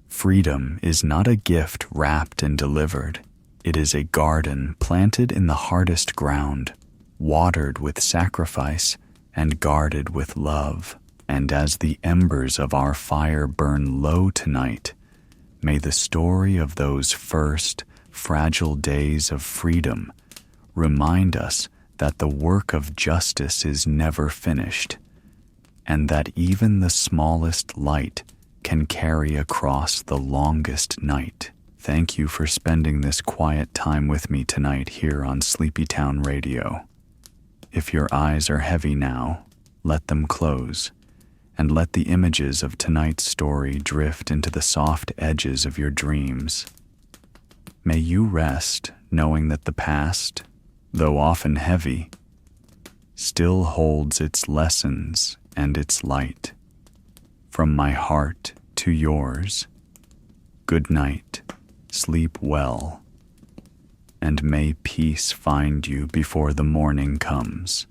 freedom is not a gift wrapped and delivered. It is a garden planted in the hardest ground, watered with sacrifice and guarded with love. And as the embers of our fire burn low tonight, may the story of those first fragile days of freedom remind us that the work of justice is never finished, and that even the smallest light can carry across the longest night. Thank you for spending this quiet time with me tonight here on Sleepytown Radio. If your eyes are heavy now, let them close, and let the images of tonight's story drift into the soft edges of your dreams. May you rest knowing that the past, though often heavy, still holds its lessons and its light. From my heart to yours, good night, sleep well, and may peace find you before the morning comes.